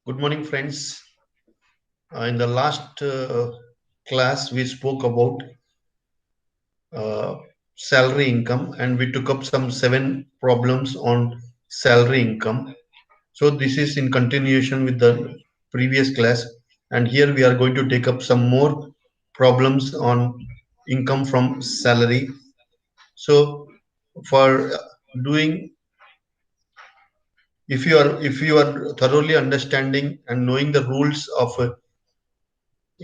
Good morning, friends. In the last class, we spoke about uh, salary income and we took up some seven problems on salary income. So, this is in continuation with the previous class, and here we are going to take up some more problems on income from salary. So, for doing if you are thoroughly understanding and knowing the rules of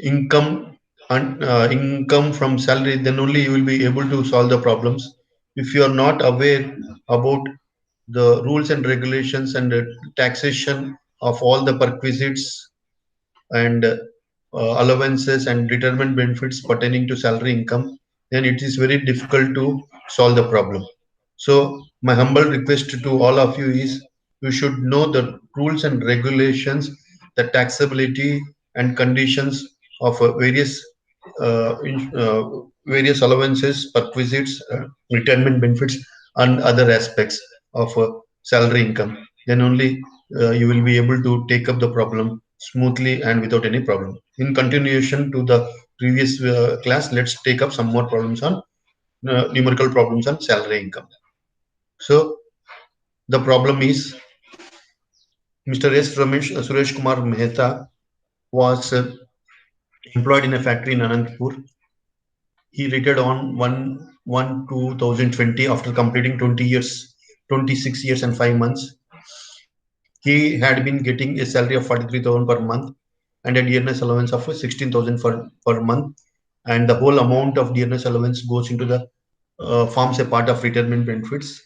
income and income from salary, then only you will be able to solve the problems. If you are not aware about the rules and regulations and taxation of all the perquisites and allowances and determined benefits pertaining to salary income, then it is very difficult to solve the problem. So, my humble request to all of you is you should know the rules and regulations, the taxability and conditions of various allowances, perquisites, retirement benefits, and other aspects of salary income. Then only you will be able to take up the problem smoothly and without any problem. In continuation to the previous class, let's take up some more problems on numerical problems on salary income. So the problem is Mr. S. Ramesh Suresh Kumar Mehta was employed in a factory in Anantapur. He retired on 1/1/2020 after completing 20 years, 26 years and 5 months. He had been getting a salary of 43,000 per month and a dearness allowance of 16,000 per month. And the whole amount of dearness allowance goes into the forms a part of retirement benefits.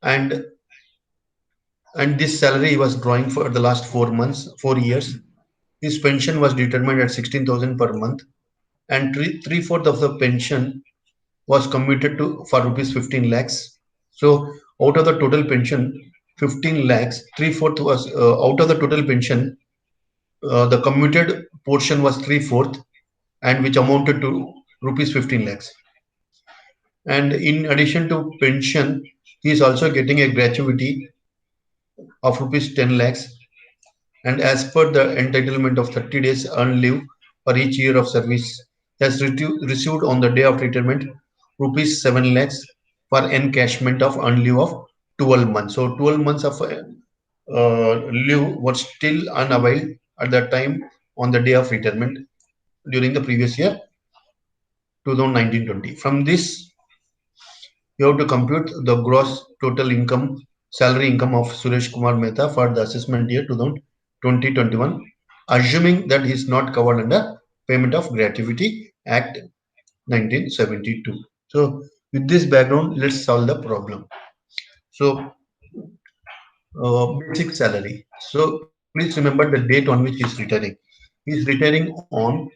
And this salary he was drawing for the last 4 months, 4 years. His pension was determined at 16,000 per month, and three-fourth of the pension was commuted to for rupees 15 lakhs. So out of the total pension, 15 lakhs, three-fourth was out of the total pension. The commuted portion was three-fourth, and which amounted to rupees 15 lakhs. And in addition to pension, he is also getting a gratuity of rupees 10 lakhs. And as per the entitlement of 30 days earned leave for each year of service, he has received on the day of retirement rupees 7 lakhs for encashment of earned leave of 12 months. So 12 months of leave was still unavailed at that time on the day of retirement during the previous year 2019-20. From this, you have to compute the gross total income, salary income of Suresh Kumar Mehta for the assessment year 2020-21, assuming that he is not covered under Payment of Gratuity Act 1972. So, with this background, let's solve the problem. So, basic salary. So, please remember the date on which he is retiring. He is retiring on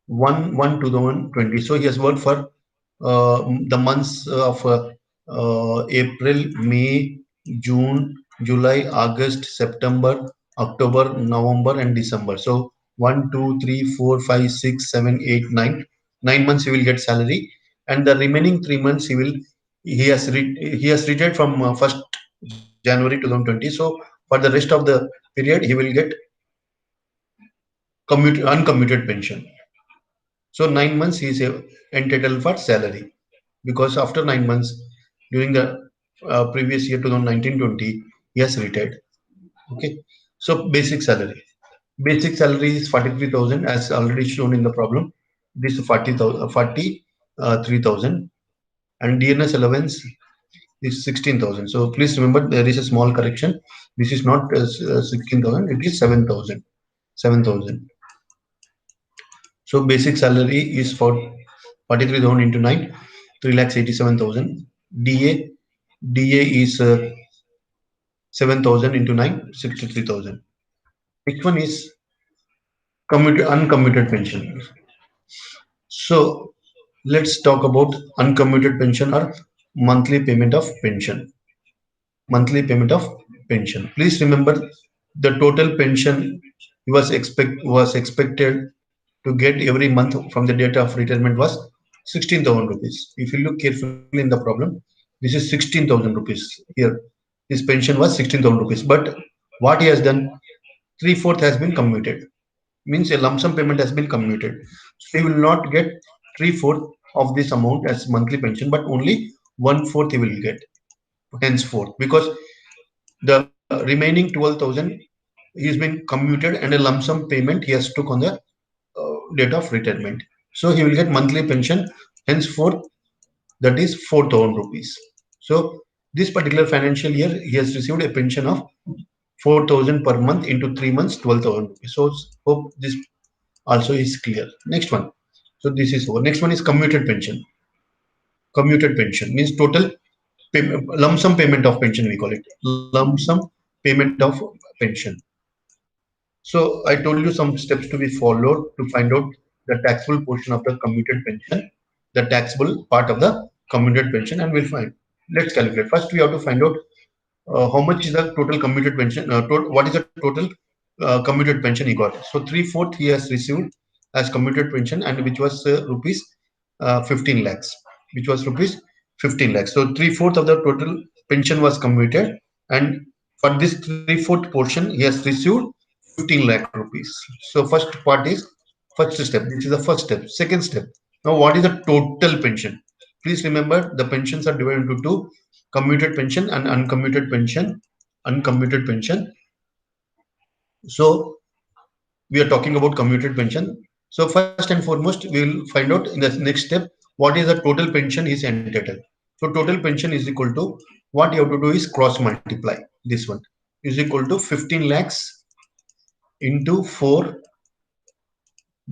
1/1/2020. So, he has worked for the months of April, May, June, July, August, September, October, November, and December. So 1, 2, 3, 4, 5, 6, 7, 8, 9. 9 months he will get salary, and the remaining 3 months he has retired from 1st January 2020. So for the rest of the period he will get uncommuted pension. So 9 months he is entitled for salary, because after 9 months during the previous year 2019-20 he has retired. Okay, so basic salary is 43,000 as already shown in the problem. This is 43,000, and dearness allowance is 16,000. So please remember there is a small correction. This is not 16,000, it is 7,000. 7,000. So basic salary is for 43,000 into 9, 3,87,000. DA is 7,000 into 9, 63,000. Next one is uncommuted pension. So let's talk about uncommuted pension or monthly payment of pension. Monthly payment of pension. Please remember the total pension was expected to get every month from the date of retirement was 16,000 rupees. If you look carefully in the problem, this is 16,000 rupees here. his pension was 16,000 rupees. But what he has done, three-fourth has been commuted. Means a lump sum payment has been commuted. So he will not get three-fourth of this amount as monthly pension, but only one-fourth he will get henceforth, because the remaining 12,000 he's been commuted and a lump sum payment he has took on the date of retirement. So he will get monthly pension henceforth, that is 4,000 rupees. So this particular financial year he has received a pension of 4,000 per month into 3 months, 12,000 rupees. So hope this also is clear. Next one. So this is over. Next one is commuted pension. Commuted pension means total lump sum payment of pension, we call it lump sum payment of pension. So I told you some steps to be followed to find out the taxable portion of the commuted pension, the taxable part of the commuted pension, and we'll find. Let's calculate. First, we have to find out how much is the total commuted pension. What is the total commuted pension he got? So three-fourth he has received as commuted pension, and which was rupees 15 lakhs, which was rupees 15 lakhs. So three-fourth of the total pension was commuted, and for this three-fourth portion he has received 15 lakh rupees. So first part is first step. This is the first step. Second step. Now what is the total pension? Please remember the pensions are divided into two: commuted pension and uncommuted pension. Uncommuted pension. So we are talking about commuted pension. So first and foremost, we will find out in the next step what is the total pension is entitled. So total pension is equal to, what you have to do is cross multiply this one, is equal to 15 lakhs into 4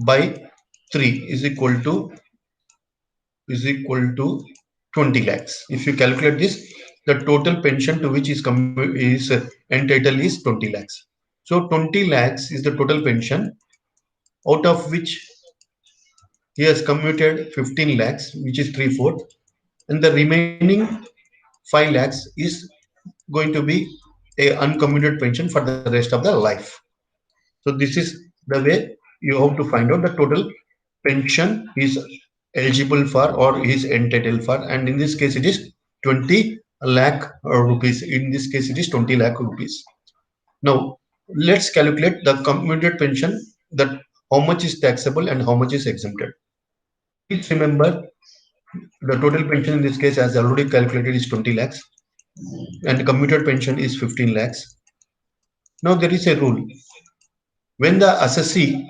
by 3 is equal to 20 lakhs. If you calculate this, the total pension to which is entitled is 20 lakhs. So 20 lakhs is the total pension, out of which he has commuted 15 lakhs, which is three-fourth, and the remaining 5 lakhs is going to be a uncommuted pension for the rest of the life. So this is the way you have to find out the total pension is eligible for or is entitled for, and in this case it is 20 lakh rupees. In this case it is 20 lakh rupees. Now let's calculate the commuted pension, that how much is taxable and how much is exempted. Please remember the total pension in this case, as already calculated, is 20 lakhs and commuted pension is 15 lakhs. Now there is a rule: when the assessee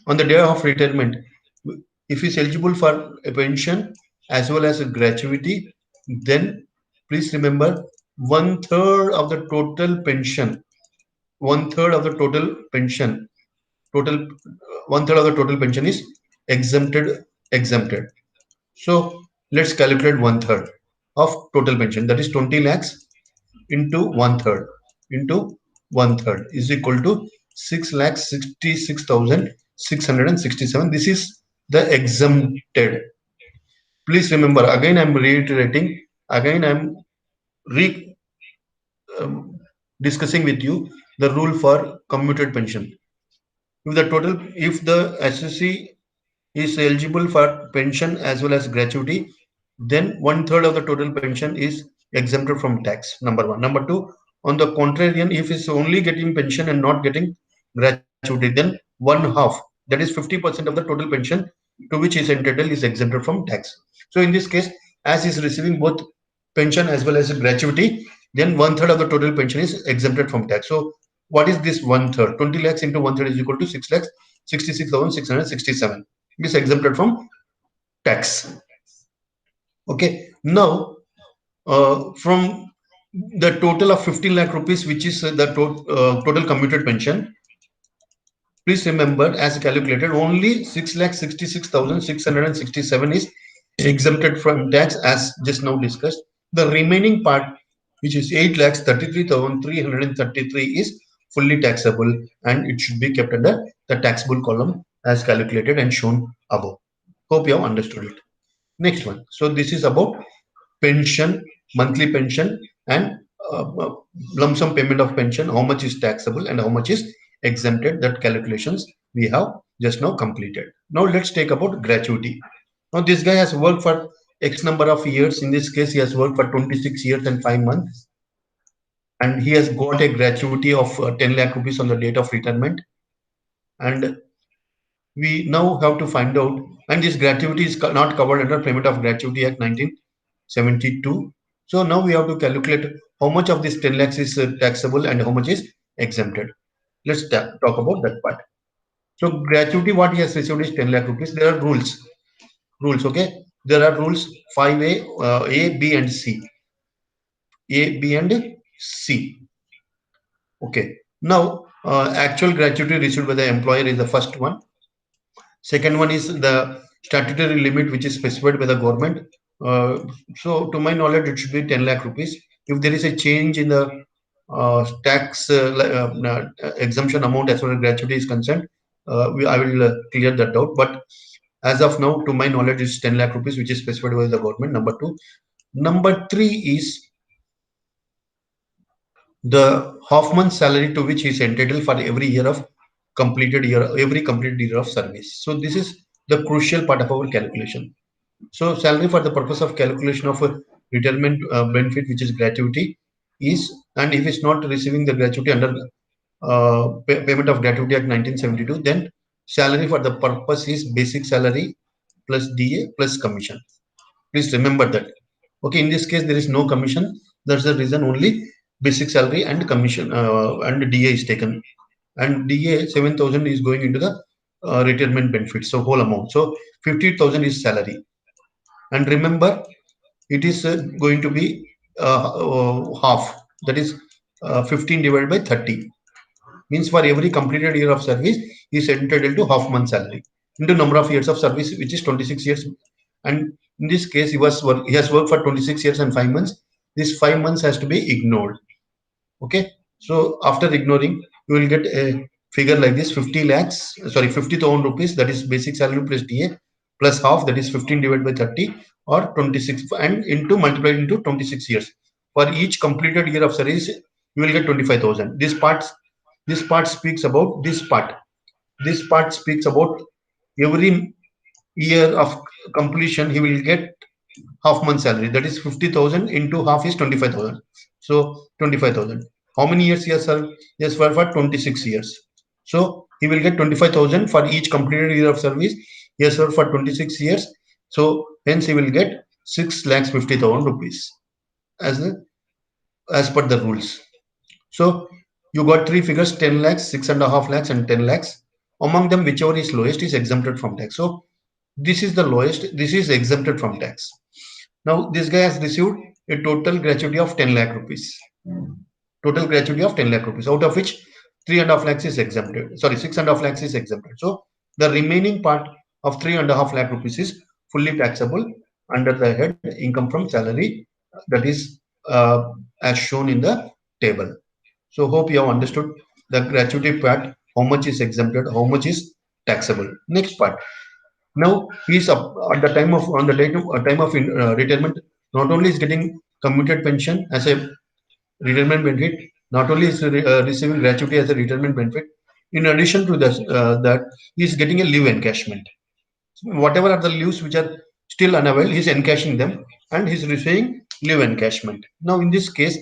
on the day of retirement, if he is eligible for a pension as well as a gratuity, then please remember, one-third of the total pension, one-third of the total pension, total one-third of the total pension is exempted. So let's calculate one-third of total pension, that is 20 lakhs into one-third into one-third is equal to 6,66,667. This is the exempted. Please remember, again I'm reiterating, again I'm re um, discussing with you the rule for commuted pension. If the assessee is eligible for pension as well as gratuity, then one-third of the total pension is exempted from tax. Number one. Number two, on the contrarian, if it's only getting pension and not getting gratuity, then one half, that is 50% of the total pension to which is entitled, is exempted from tax. So in this case, as he's receiving both pension as well as gratuity, then one-third of the total pension is exempted from tax. So what is this one-third? 20 lakhs into one-third is equal to 6 lakhs 66,667. Is exempted from tax. Okay. Now, from the total of 15 lakh rupees, which is the total commuted pension, please remember, as calculated, only 6,66,667 is exempted from tax, as just now discussed. The remaining part, which is 8,33,333, is fully taxable, and it should be kept under the taxable column as calculated and shown above. Hope you have understood it. Next one. So this is about pension, monthly pension, and lump sum payment of pension, how much is taxable and how much is exempted. That calculations we have just now completed. Now let's take about gratuity. Now this guy has worked for X number of years. In this case, he has worked for 26 years and 5 months. and he has got a gratuity of 10 lakh rupees on the date of retirement. And we now have to find out, and this gratuity is not covered under Payment of Gratuity Act 1972. So now we have to calculate how much of this 10 lakhs is taxable and how much is exempted. Let's talk about that part. So gratuity, what he has received is 10 lakh rupees. There are rules, okay? There are rules 5A, A, B, and C. A, B, and C. Okay. Now, actual gratuity received by the employer is the first one. Second one is the statutory limit, which is specified by the government. So, to my knowledge, it should be 10 lakh rupees. If there is a change in the tax exemption amount as far as gratuity is concerned, I will clear that doubt. But as of now, to my knowledge, it's 10 lakh rupees, which is specified by the government. Number two. Number three is the half month salary to which he is entitled for every completed year of service. So this is the crucial part of our calculation. So salary for the purpose of calculation of a retirement benefit, which is gratuity, is, and if it's not receiving the gratuity under Payment of Gratuity Act 1972, then salary for the purpose is basic salary plus DA plus commission. Please remember that. Okay, in this case, there is no commission. That's the reason only basic salary and commission and DA is taken. And DA 7,000 is going into the retirement benefits. So whole amount. So 50,000 is salary. And remember, it is going to be half. That is 15 divided by 30. Means for every completed year of service, he is entitled to half month salary into number of years of service, which is 26 years. And in this case, he has worked for 26 years and 5 months. This 5 months has to be ignored. Okay. So after ignoring, you will get a figure like this: 50 lakhs, sorry, 50,000 rupees. That is basic salary plus DA plus half. That is 15 divided by 30 or 26, and into multiplied into 26 years. For each completed year of service, you will get 25,000. This part speaks about this part. This part speaks about every year of completion, he will get half month salary. That is 50,000 into half is 25,000. So 25,000. How many years he has served? He has served for 26 years. So he will get 25,000 for each completed year of service. He has served for 26 years. So hence he will get 6,50,000 rupees as as per the rules. So you got three figures: 10 lakhs, 6.5 lakhs, and 10 lakhs. Among them, whichever is lowest is exempted from tax. So this is the lowest, this is exempted from tax. Now this guy has received a total gratuity of 10 lakh rupees. Total gratuity of 10 lakh rupees, out of which 3.5 lakhs is exempted. Sorry, 6.5 lakhs is exempted. So the remaining part of 3.5 lakh rupees is fully taxable under the head income from salary, that is as shown in the table. So hope you have understood the gratuity part, how much is exempted, how much is taxable. Next part. Now he is up at the time of on the date of, time of retirement. Not only is getting commuted pension as a retirement benefit, not only is receiving gratuity as a retirement benefit. In addition to this, that he is getting a leave encashment. Whatever are the leaves which are still unavailable, he is encashing them and he is receiving leave encashment. Now in this case,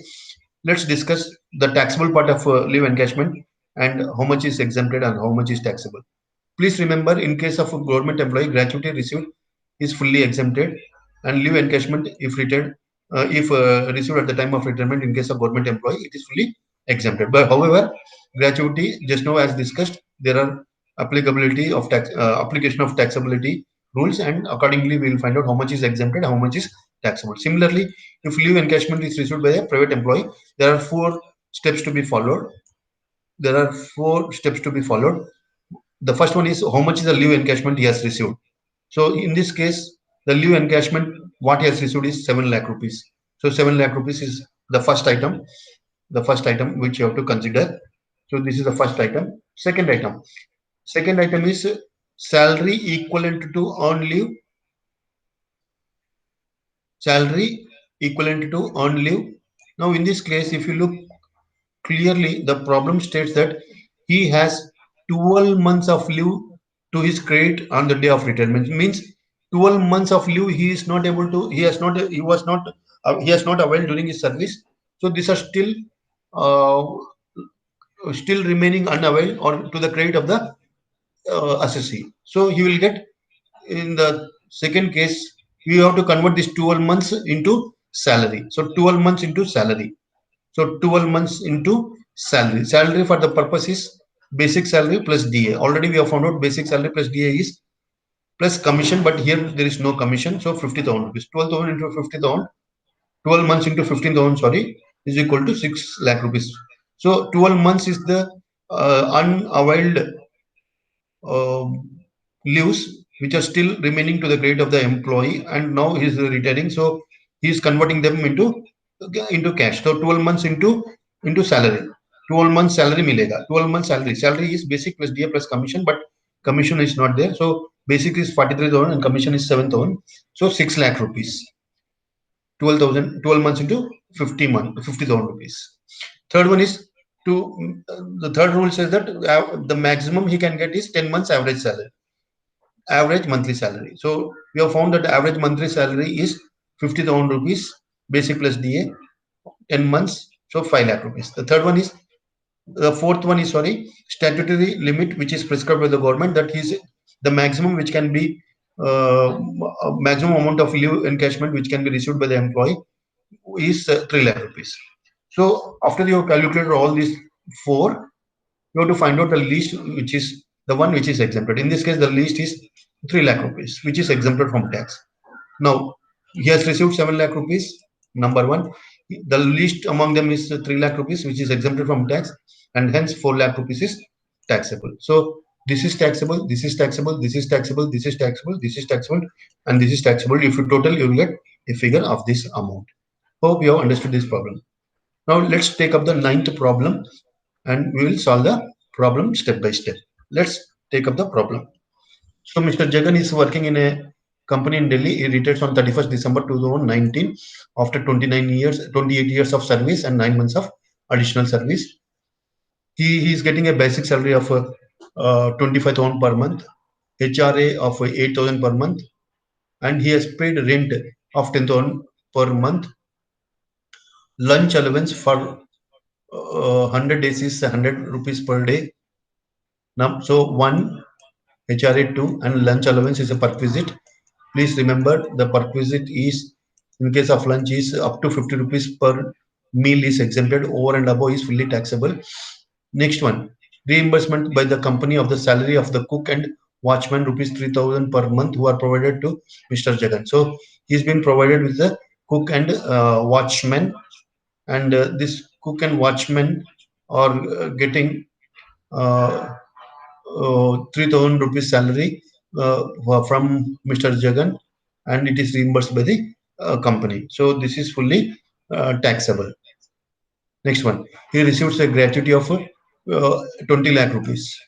let's discuss the taxable part of leave encashment and how much is exempted and how much is taxable. Please remember, in case of a government employee, gratuity received is fully exempted, and leave encashment, if received at the time of retirement, in case of government employee, it is fully exempted. But however, gratuity, just now as discussed, there are application of taxability rules, and accordingly we will find out how much is exempted, how much is taxable. Similarly, if leave encashment is received by a private employee, there are four steps to be followed. There are four steps to be followed. The first one is how much is the leave encashment he has received. So in this case, the leave encashment what he has received is 7 lakh rupees. So 7 lakh rupees is the first item which you have to consider. So this is the first item. Second item is salary equivalent to earned leave. Salary equivalent to earned leave. Now in this case, if you look clearly, the problem states that he has 12 months of leave to his credit on the day of retirement. Means 12 months of leave he is not able to, he has not availed during his service. So these are still uh, still remaining unavailed or to the credit of the assessee. So he will get, in the second case, we have to convert this 12 months into salary. So 12 months into salary. So 12 months into salary. Salary for the purpose is basic salary plus DA. Already we have found out basic salary plus DA is plus commission, but here there is no commission. So 50,000 rupees. 12,000 into 50,000, 12 months into 15,000, sorry, is equal to 6 lakh rupees. So 12 months is the unavailed uh, leaves which are still remaining to the credit of the employee, and now he is retiring, so he is converting them into cash. So 12 months into salary, 12 months salary milega, 12 months salary is basic plus DA plus commission, but commission is not there. So basic is 43,000 and commission is 7,000, so 6 lakh rupees. 12,000, 12 months into 50,000 rupees. Third one is to the third rule says that the maximum he can get is 10 months average salary, average monthly salary. So we have found that the average monthly salary is 50,000 rupees, basic plus DA, 10 months, so 5 lakh rupees. The third one is, the fourth one is, sorry, statutory limit which is prescribed by the government, that is the maximum which can be maximum amount of leave encashment which can be received by the employee is 3 lakh rupees. So after you have calculated all these four, you have to find out the least, which is the one which is exempted. In this case, the least is 3 lakh rupees, which is exempted from tax. Now, he has received 7 lakh rupees, number one. The least among them is 3 lakh rupees, which is exempted from tax, and hence 4 lakh rupees is taxable. So, this is taxable, this is taxable, this is taxable, this is taxable, this is taxable, and this is taxable. If you total, you will get a figure of this amount. Hope you have understood this problem. Now, let's take up the ninth problem and we will solve the problem step by step. Let's take up the problem. So Mr. Jagan is working in a company in Delhi. He retires on 31st December 2019 after 29 years, 28 years of service and 9 months of additional service. He is getting a basic salary of 25,000 per month, HRA of 8,000 per month, and he has paid rent of 10,000 per month. Lunch allowance for 100 days is 100 rupees per day. Now, so one HRA 2 and lunch allowance is a perquisite. Please remember the perquisite is, in case of lunch, is up to 50 rupees per meal is exempted, over and above is fully taxable. Next one, reimbursement by the company of the salary of the cook and watchman rupees 3,000 per month who are provided to Mr. Jagan. So he's been provided with the cook and watchman, and this cook and watchman are getting uh, 3,000 rupees salary from Mr. Jagan, and it is reimbursed by the company. So this is fully taxable. Next one, he receives a gratuity of 20 lakh rupees,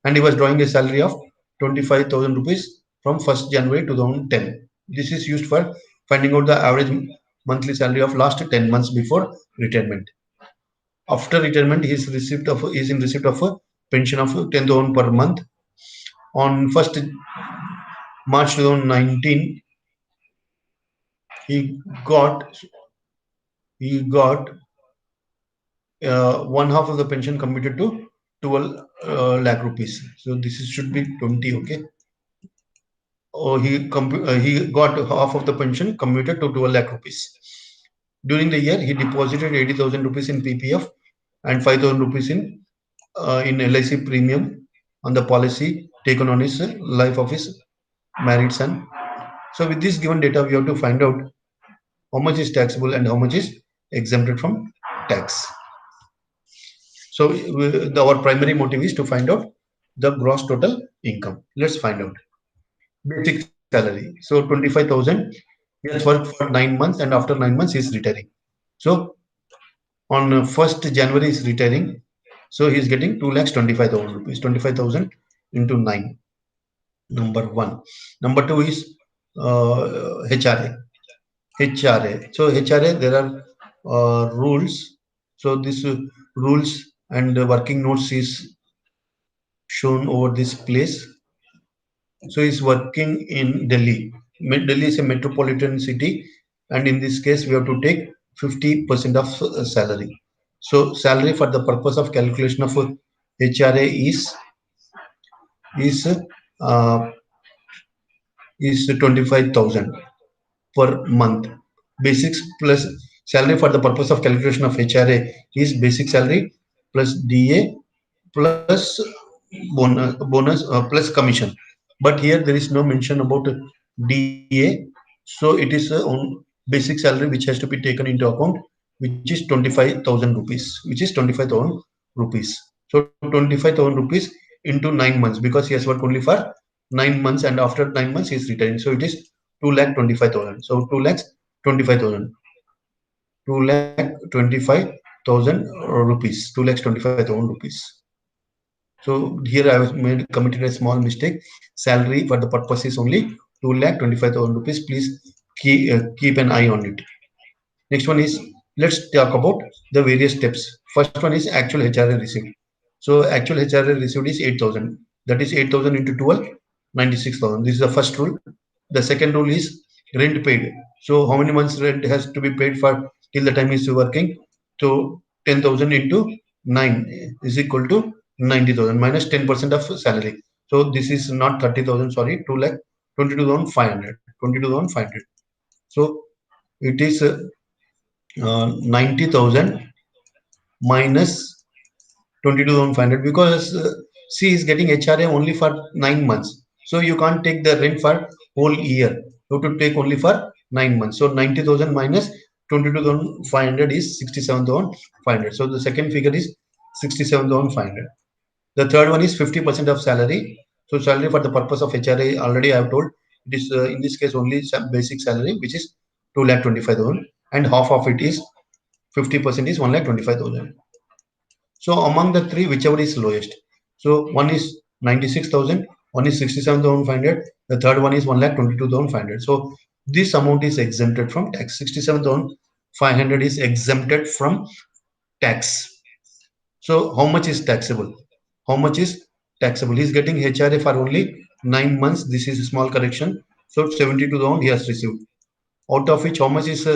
and he was drawing a salary of 25,000 rupees from 1st January 2010. This is used for finding out the average monthly salary of last 10 months before retirement. After retirement, he is in receipt of a pension of 10,000 per month. On 1st March 2019, he got he got one half of the pension committed to 12 lakh rupees. So this is, should be 20. Okay. He got half of the pension committed to 12 lakh rupees. During the year, he deposited 80,000 rupees in PPF and 5,000 rupees in LIC premium on the policy taken on his life of his married son. So with this given data, we have to find out how much is taxable and how much is exempted from tax. So our primary motive is to find out the gross total income. Let's find out. Basic salary. So 25,000. He has worked for 9 months, and after 9 months he is retiring. So on 1st January he is retiring. So he is getting 2,25,000 rupees. 25,000 into 9. Number one. Number two is HRA. HRA. So HRA, there are rules. So this rules and working notes is shown over this place. So he's working in Delhi. Delhi is a metropolitan city, and in this case, we have to take 50% of salary. So salary for the purpose of calculation of HRA is uh, is 25,000 per month. Basics plus salary for the purpose of calculation of HRA is basic salary plus DA plus bonus plus commission. But here there is no mention about DA, so it is on basic salary which has to be taken into account, which is 25,000 rupees, which is 25,000 rupees. So 25,000 rupees into 9 months, because he has worked only for 9 months, and after 9 months he is retiring. So it is 2,25,000. So 2,25,000. 2,25,000 rupees. 2,25,000 rupees. So here I was committed a small mistake. Salary for the purpose is only 2,25,000 rupees. Please keep an eye on it. Next one is, let's talk about the various steps. First one is actual HRA received. So actual HRA received is 8,000. That is 8,000 into 12, 96,000. This is the first rule. The second rule is rent paid. So how many months rent has to be paid for till the time is working? So 10,000 into 9 is equal to 90,000 minus 10% of salary. So this is not 30,000, sorry, 2 lakh 22,500. 22,500. So it is 90,000 minus 22,500, because C is getting HRA only for 9 months. So you can't take the rent for whole year. You have to take only for 9 months. So 90,000 minus 22,500 is 67,500. So the second figure is 67,500. The third one is 50% of salary. So salary for the purpose of HRA, already I have told, it is in this case only some basic salary, which is 2,25,000, and half of it is 50% is 1,25,000. So among the three, whichever is lowest. So one is 96,000, one is 67,500, the third one is 1,22,500. So this amount is exempted from tax. 67,500 is exempted from tax. So how much is taxable? How much is taxable? He is getting HRA for only 9 months. This is a small correction. So 72,000 he has received. Out of which how much is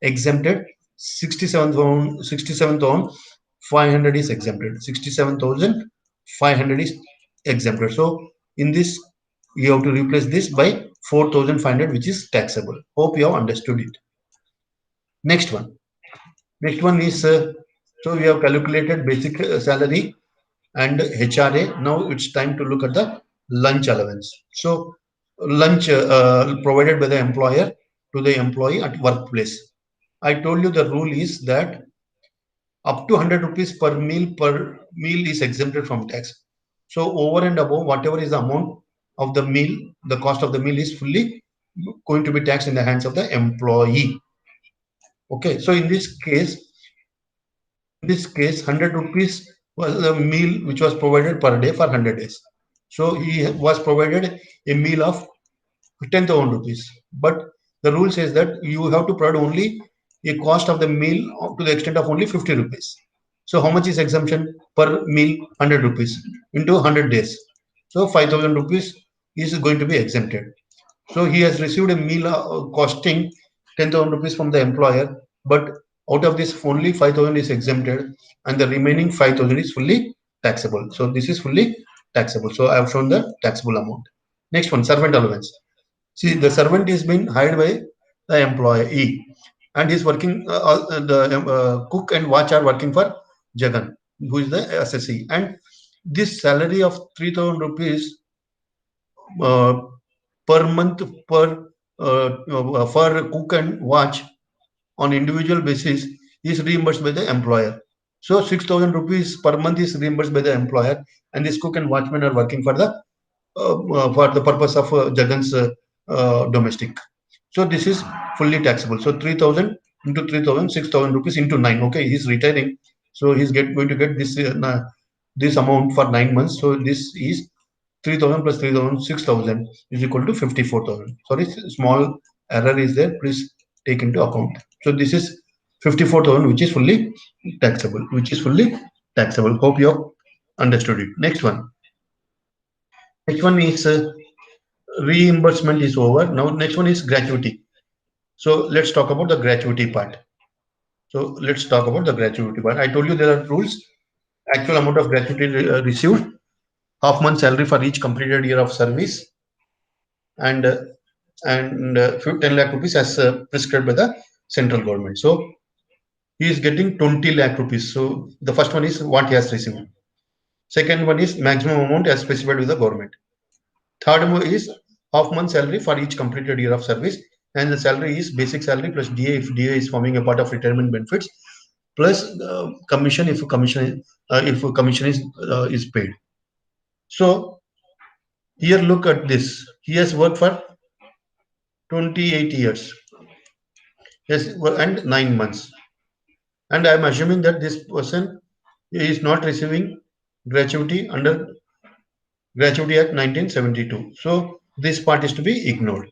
exempted? 67,500 is exempted. 67,500 is exempted. So in this, you have to replace this by 4,500, which is taxable. Hope you have understood it. Next one. Next one is, so we have calculated basic salary and HRA. Now it's time to look at the lunch allowance. So lunch provided by the employer to the employee at workplace. I told you the rule is that up to 100 rupees per meal is exempted from tax. So over and above whatever is the amount of the meal, the cost of the meal is fully going to be taxed in the hands of the employee. Okay, so in this case 100 rupees was the meal which was provided per day for 100 days. So he was provided a meal of 10,000 rupees. But the rule says that you have to provide only a cost of the meal to the extent of only 50 rupees. So how much is exemption per meal? 100 rupees into 100 days. So 5,000 rupees is going to be exempted. So he has received a meal costing 10,000 rupees from the employer, but out of this only 5,000 is exempted, and the remaining 5,000 is fully taxable. So this is fully taxable. So I have shown the taxable amount. Next one, servant allowance. See, the servant is being hired by the employee, and he's working. The cook and watch are working for Jagan, who is the SSE, and this salary of 3,000 rupees uh, per month for cook and watch on individual basis is reimbursed by the employer. So 6,000 rupees per month is reimbursed by the employer, and this cook and watchman are working for the purpose of Jagan's domestic. So this is fully taxable. So 3,000 into 3,000, 6,000 rupees into 9. Okay, he's retiring, so he's going to get this amount for 9 months. So this is 3,000 plus 3,000, 6,000 is equal to 54,000. Sorry, small error is there. Please take into account. So this is 54,000, which is fully taxable. Which is fully taxable. Hope you have understood it. Next one. Next one is reimbursement is over. Now next one is gratuity. So let's talk about the gratuity part. So let's talk about the gratuity part. I told you there are rules. Actual amount of gratuity received, half month salary for each completed year of service, and 10 lakh rupees as prescribed by the central government. So he is getting 20 lakh rupees. So the first one is what he has received. Second one is maximum amount as specified with the government. Third one is half month salary for each completed year of service, and the salary is basic salary plus DA if DA is forming a part of retirement benefits, plus commission if commission is paid. So here look at this. He has worked for 28 years, yes, and 9 months, and I am assuming that this person is not receiving gratuity under Gratuity Act 1972. So this part is to be ignored.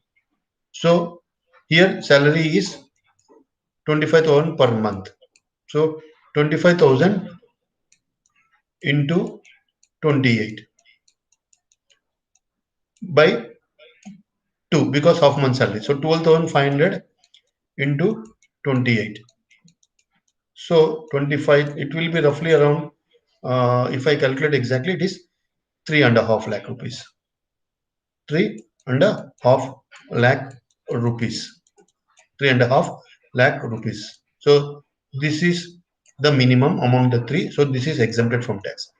So here salary is 25,000 per month. So 25,000 into 28 by 2 because half month salary. So 12,500 into 28. So 25, it will be roughly around, if I calculate exactly, it is 3.5 lakh rupees. 3.5 lakh rupees. 3.5 lakh rupees. So this is the minimum among the three. So this is exempted from tax.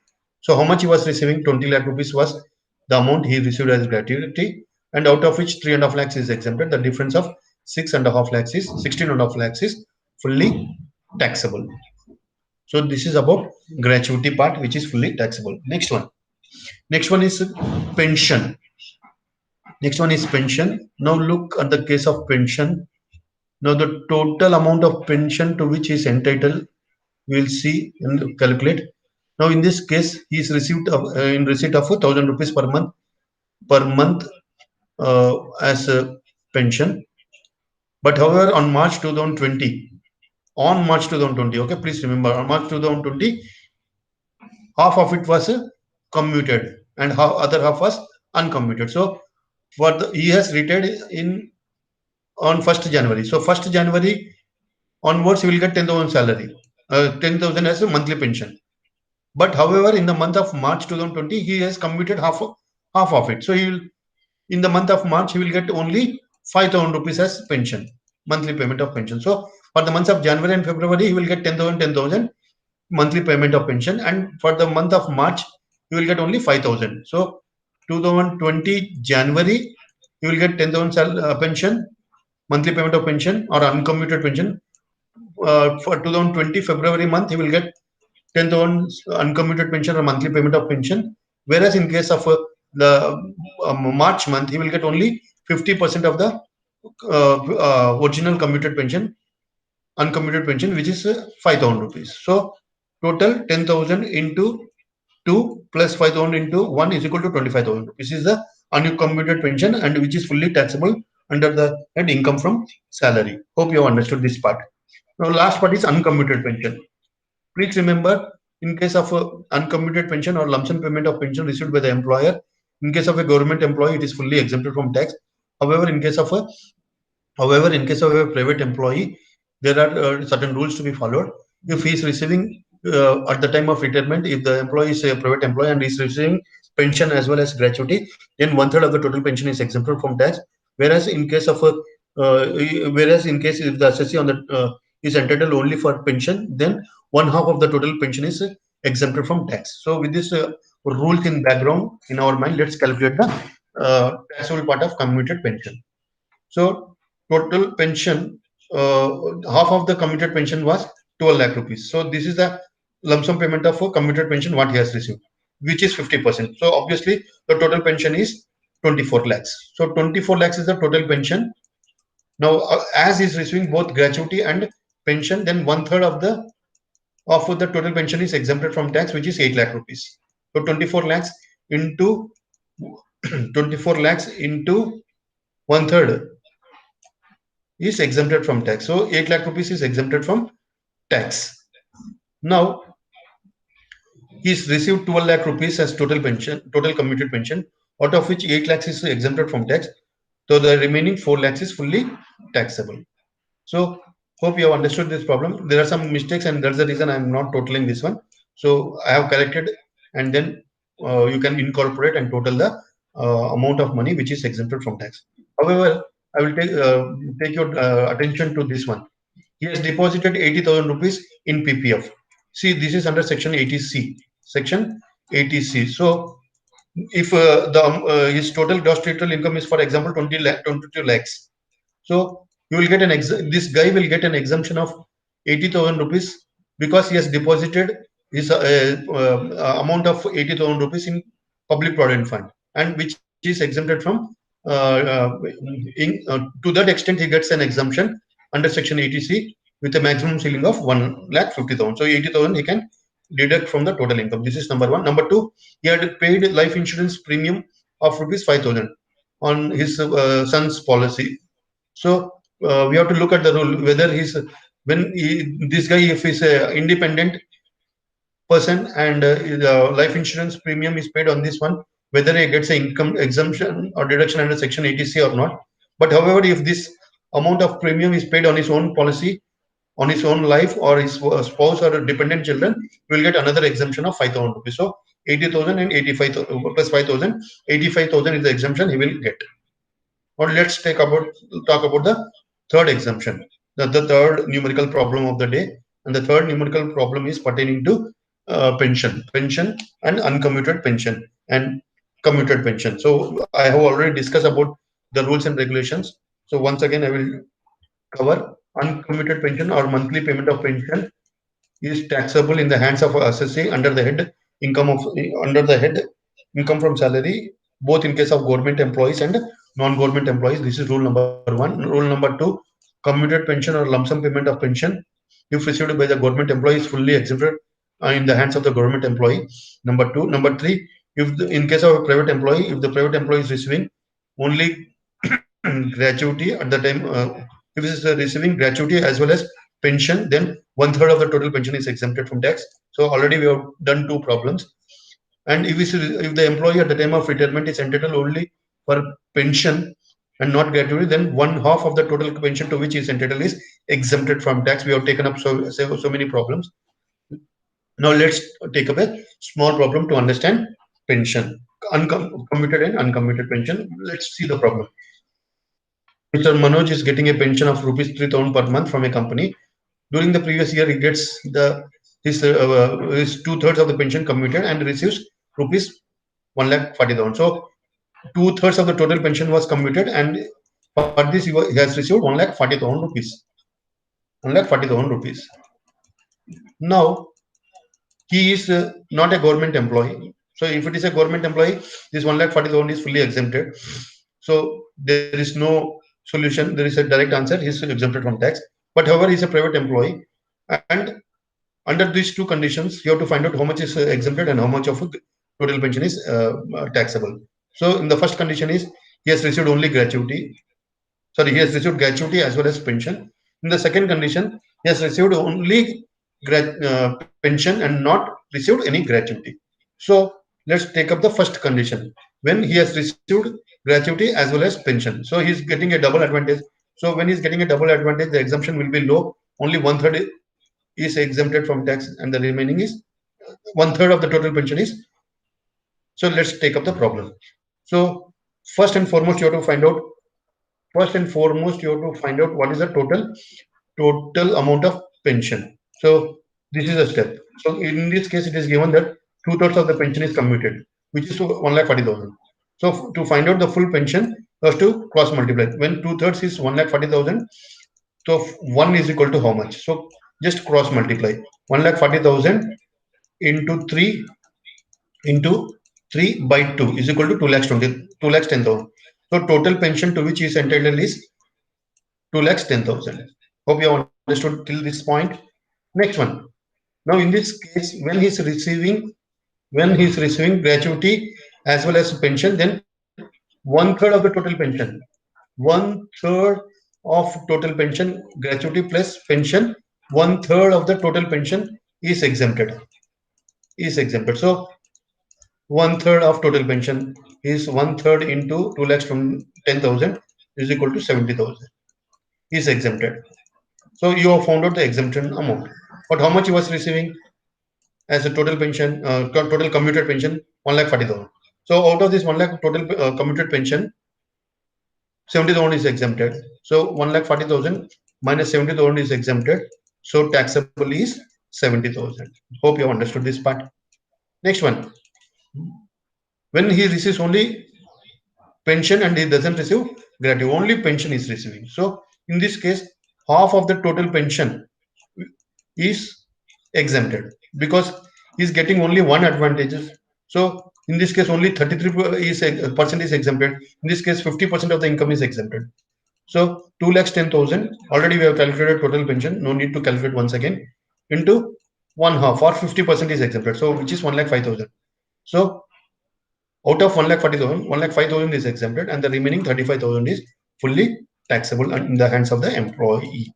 So how much he was receiving? 20 lakh rupees was the amount he received as gratuity, and out of which 3.5 lakhs is exempted. The difference of 6.5 lakhs is 16.5 lakhs is fully taxable. So this is about gratuity part, which is fully taxable. Next one. Next one is pension. Next one is pension. Now look at the case of pension. Now the total amount of pension to which he is entitled, we will see and calculate. Now in this case, he is received in receipt of 1,000 rupees per month as a pension. But however, on March 2020, okay, please remember, on March 2020, half of it was commuted and other half was uncommuted. So for he has retired in on 1st January. So 1st January onwards, he will get 10,000 salary, 10,000 as a monthly pension. But however, in the month of March 2020, he has commuted half of it. So he will, in the month of March, he will get only 5,000 rupees as pension, monthly payment of pension. So for the months of January and February, he will get 10,000 monthly payment of pension, and for the month of March, he will get only 5,000. So 2020 January, he will get 10,000 pension, monthly payment of pension or uncommuted pension. For 2020 February month, he will get 10,000 uncommuted pension or monthly payment of pension. Whereas in case of the March month, he will get only 50% of the original commuted pension, uncommuted pension, which is 5,000 rupees. So total 10,000 into 2 plus 5,000 into 1 is equal to 25,000 rupees. This is the uncommuted pension, and which is fully taxable under the head income from salary. Hope you have understood this part. Now last part is uncommuted pension. Please remember, in case of uncommuted pension or lump sum payment of pension received by the employer, in case of a government employee, it is fully exempted from tax. However, in case of a private employee, there are certain rules to be followed. If he is receiving at the time of retirement, if the employee is a private employee and is receiving pension as well as gratuity, then 1/3 of the total pension is exempted from tax. Whereas in case of uh, if the assessee on the is entitled only for pension, then 1/2 of the total pension is exempted from tax. So with this rules in background in our mind, let's calculate the taxable part of commuted pension. So total pension, half of the commuted pension was 12 lakh rupees. So this is the lump sum payment of a commuted pension what he has received, which is 50%. So obviously the total pension is 24 lakhs. So 24 lakhs is the total pension. Now as he is receiving both gratuity and pension, then 1/3 of the total pension is exempted from tax, which is 8 lakh rupees. So 24 lakhs into 24 lakhs into 1/3 is exempted from tax. So 8 lakh rupees is exempted from tax. Now he's received 12 lakh rupees as total pension, total commuted pension, out of which 8 lakhs is exempted from tax. So the remaining 4 lakhs is fully taxable. So Hope you have understood this problem. There are some mistakes, and that's the reason I'm not totaling this one. So I have corrected, and then you can incorporate and total the amount of money which is exempted from tax. However, I will take your attention to this one. He has deposited 80,000 rupees in PPF. See, this is under section 80C. Section 80C. So if the his total gross total income is, for example, 22 lakhs, so you will get this guy will get an exemption of 80,000 rupees because he has deposited his amount of 80,000 rupees in public provident fund, and which is exempted from to that extent he gets an exemption under section 80C with a maximum ceiling of 1,50,000. So 80,000 he can deduct from the total income. This is number one. Number two, he had paid life insurance premium of rupees 5,000 on his son's policy. So we have to look at the rule whether this guy, if he's a independent person and the life insurance premium is paid on this one, whether he gets an income exemption or deduction under section 80C or not. But however, if this amount of premium is paid on his own policy, on his own life, or his spouse or dependent children, will get another exemption of 5,000 rupees. So 80,000 and 85,000 plus 5,000, 85,000 is the exemption he will get. Or let's talk about the third exemption, the third numerical problem of the day. And the third numerical problem is pertaining to pension and uncommuted pension and commuted pension. So I have already discussed about the rules and regulations. So once again, I will cover uncommuted pension or monthly payment of pension is taxable in the hands of assessee under the head income from salary, both in case of government employees and non-government employees. This is rule number one. Rule number two, commuted pension or lump sum payment of pension, if received by the government employee, is fully exempted in the hands of the government employee. Number two. Number three, in case of a private employee, if the private employee is receiving only gratuity at the time, if he is receiving gratuity as well as pension, then one third of the total pension is exempted from tax. So already we have done two problems. And if the employee at the time of retirement is entitled only for pension and not gratuity, then one half of the total pension to which he is entitled is exempted from tax. We have taken up so many problems. Now let's take up a small problem to understand pension, commuted and uncommuted pension. Let's see the problem. Mr. Manoj is getting a pension of rupees 3,000 per month from a company. During the previous year, he gets his two-thirds of the pension commuted and receives rupees 1,40,000. So two-thirds of the total pension was commuted, and for this he has received 1,40,000 rupees. 1,40,000 rupees. Now he is not a government employee. So if it is a government employee, this 1,40,000 is fully exempted. So there is no solution. There is a direct answer. He is exempted from tax. But however, he is a private employee, and under these two conditions, you have to find out how much is exempted and how much of total pension is taxable. So in the first condition is he has received only gratuity. Sorry, he has received gratuity as well as pension. In the second condition, he has received only pension and not received any gratuity. So let's take up the first condition. When he has received gratuity as well as pension, so he is getting a double advantage. So when he is getting a double advantage, the exemption will be low. Only one third is exempted from tax, and the remaining is one third of the total pension is. So let's take up the problem. So first and foremost, you have to find out. First and foremost, you have to find out what is the total amount of pension. So this is a step. So in this case, it is given that two-thirds of the pension is commuted, which is 1,40,000. So to find out the full pension, you have to cross multiply. When two-thirds is 1,40,000, so 1 is equal to how much? So just cross multiply. 1,40,000 into 3 into 3 by 2 is equal to 2,10,000. So total pension to which he is entitled is 2,10,000. Hope you have understood till this point. Next one. Now in this case, when he is receiving gratuity as well as pension, then one third of the total pension, one third of total pension, gratuity plus pension, one third of the total pension is exempted. So one third of total pension is one third into 2,10,000 is equal to 70,000 is exempted. So you have found out the exemption amount. But how much he was receiving as a total pension, total commuted pension, 1,40,000. So out of this 1 lakh total commuted pension, 70,000 is exempted. So 1,40,000 minus 70,000 is exempted. So taxable is 70,000. Hope you have understood this part. Next one. When he receives only pension and he doesn't receive gratuity, only pension is receiving. So in this case, half of the total pension is exempted because he's getting only one advantages. So in this case, only 33 is percent is exempted. In this case, 50% of the income is exempted. So 2,10,000 already we have calculated total pension. No need to calculate once again into one half or 50% is exempted. So which is 1,05,000. So out of 1,40,000, 1,05,000 is exempted, and the remaining 35,000 is fully taxable in the hands of the employee.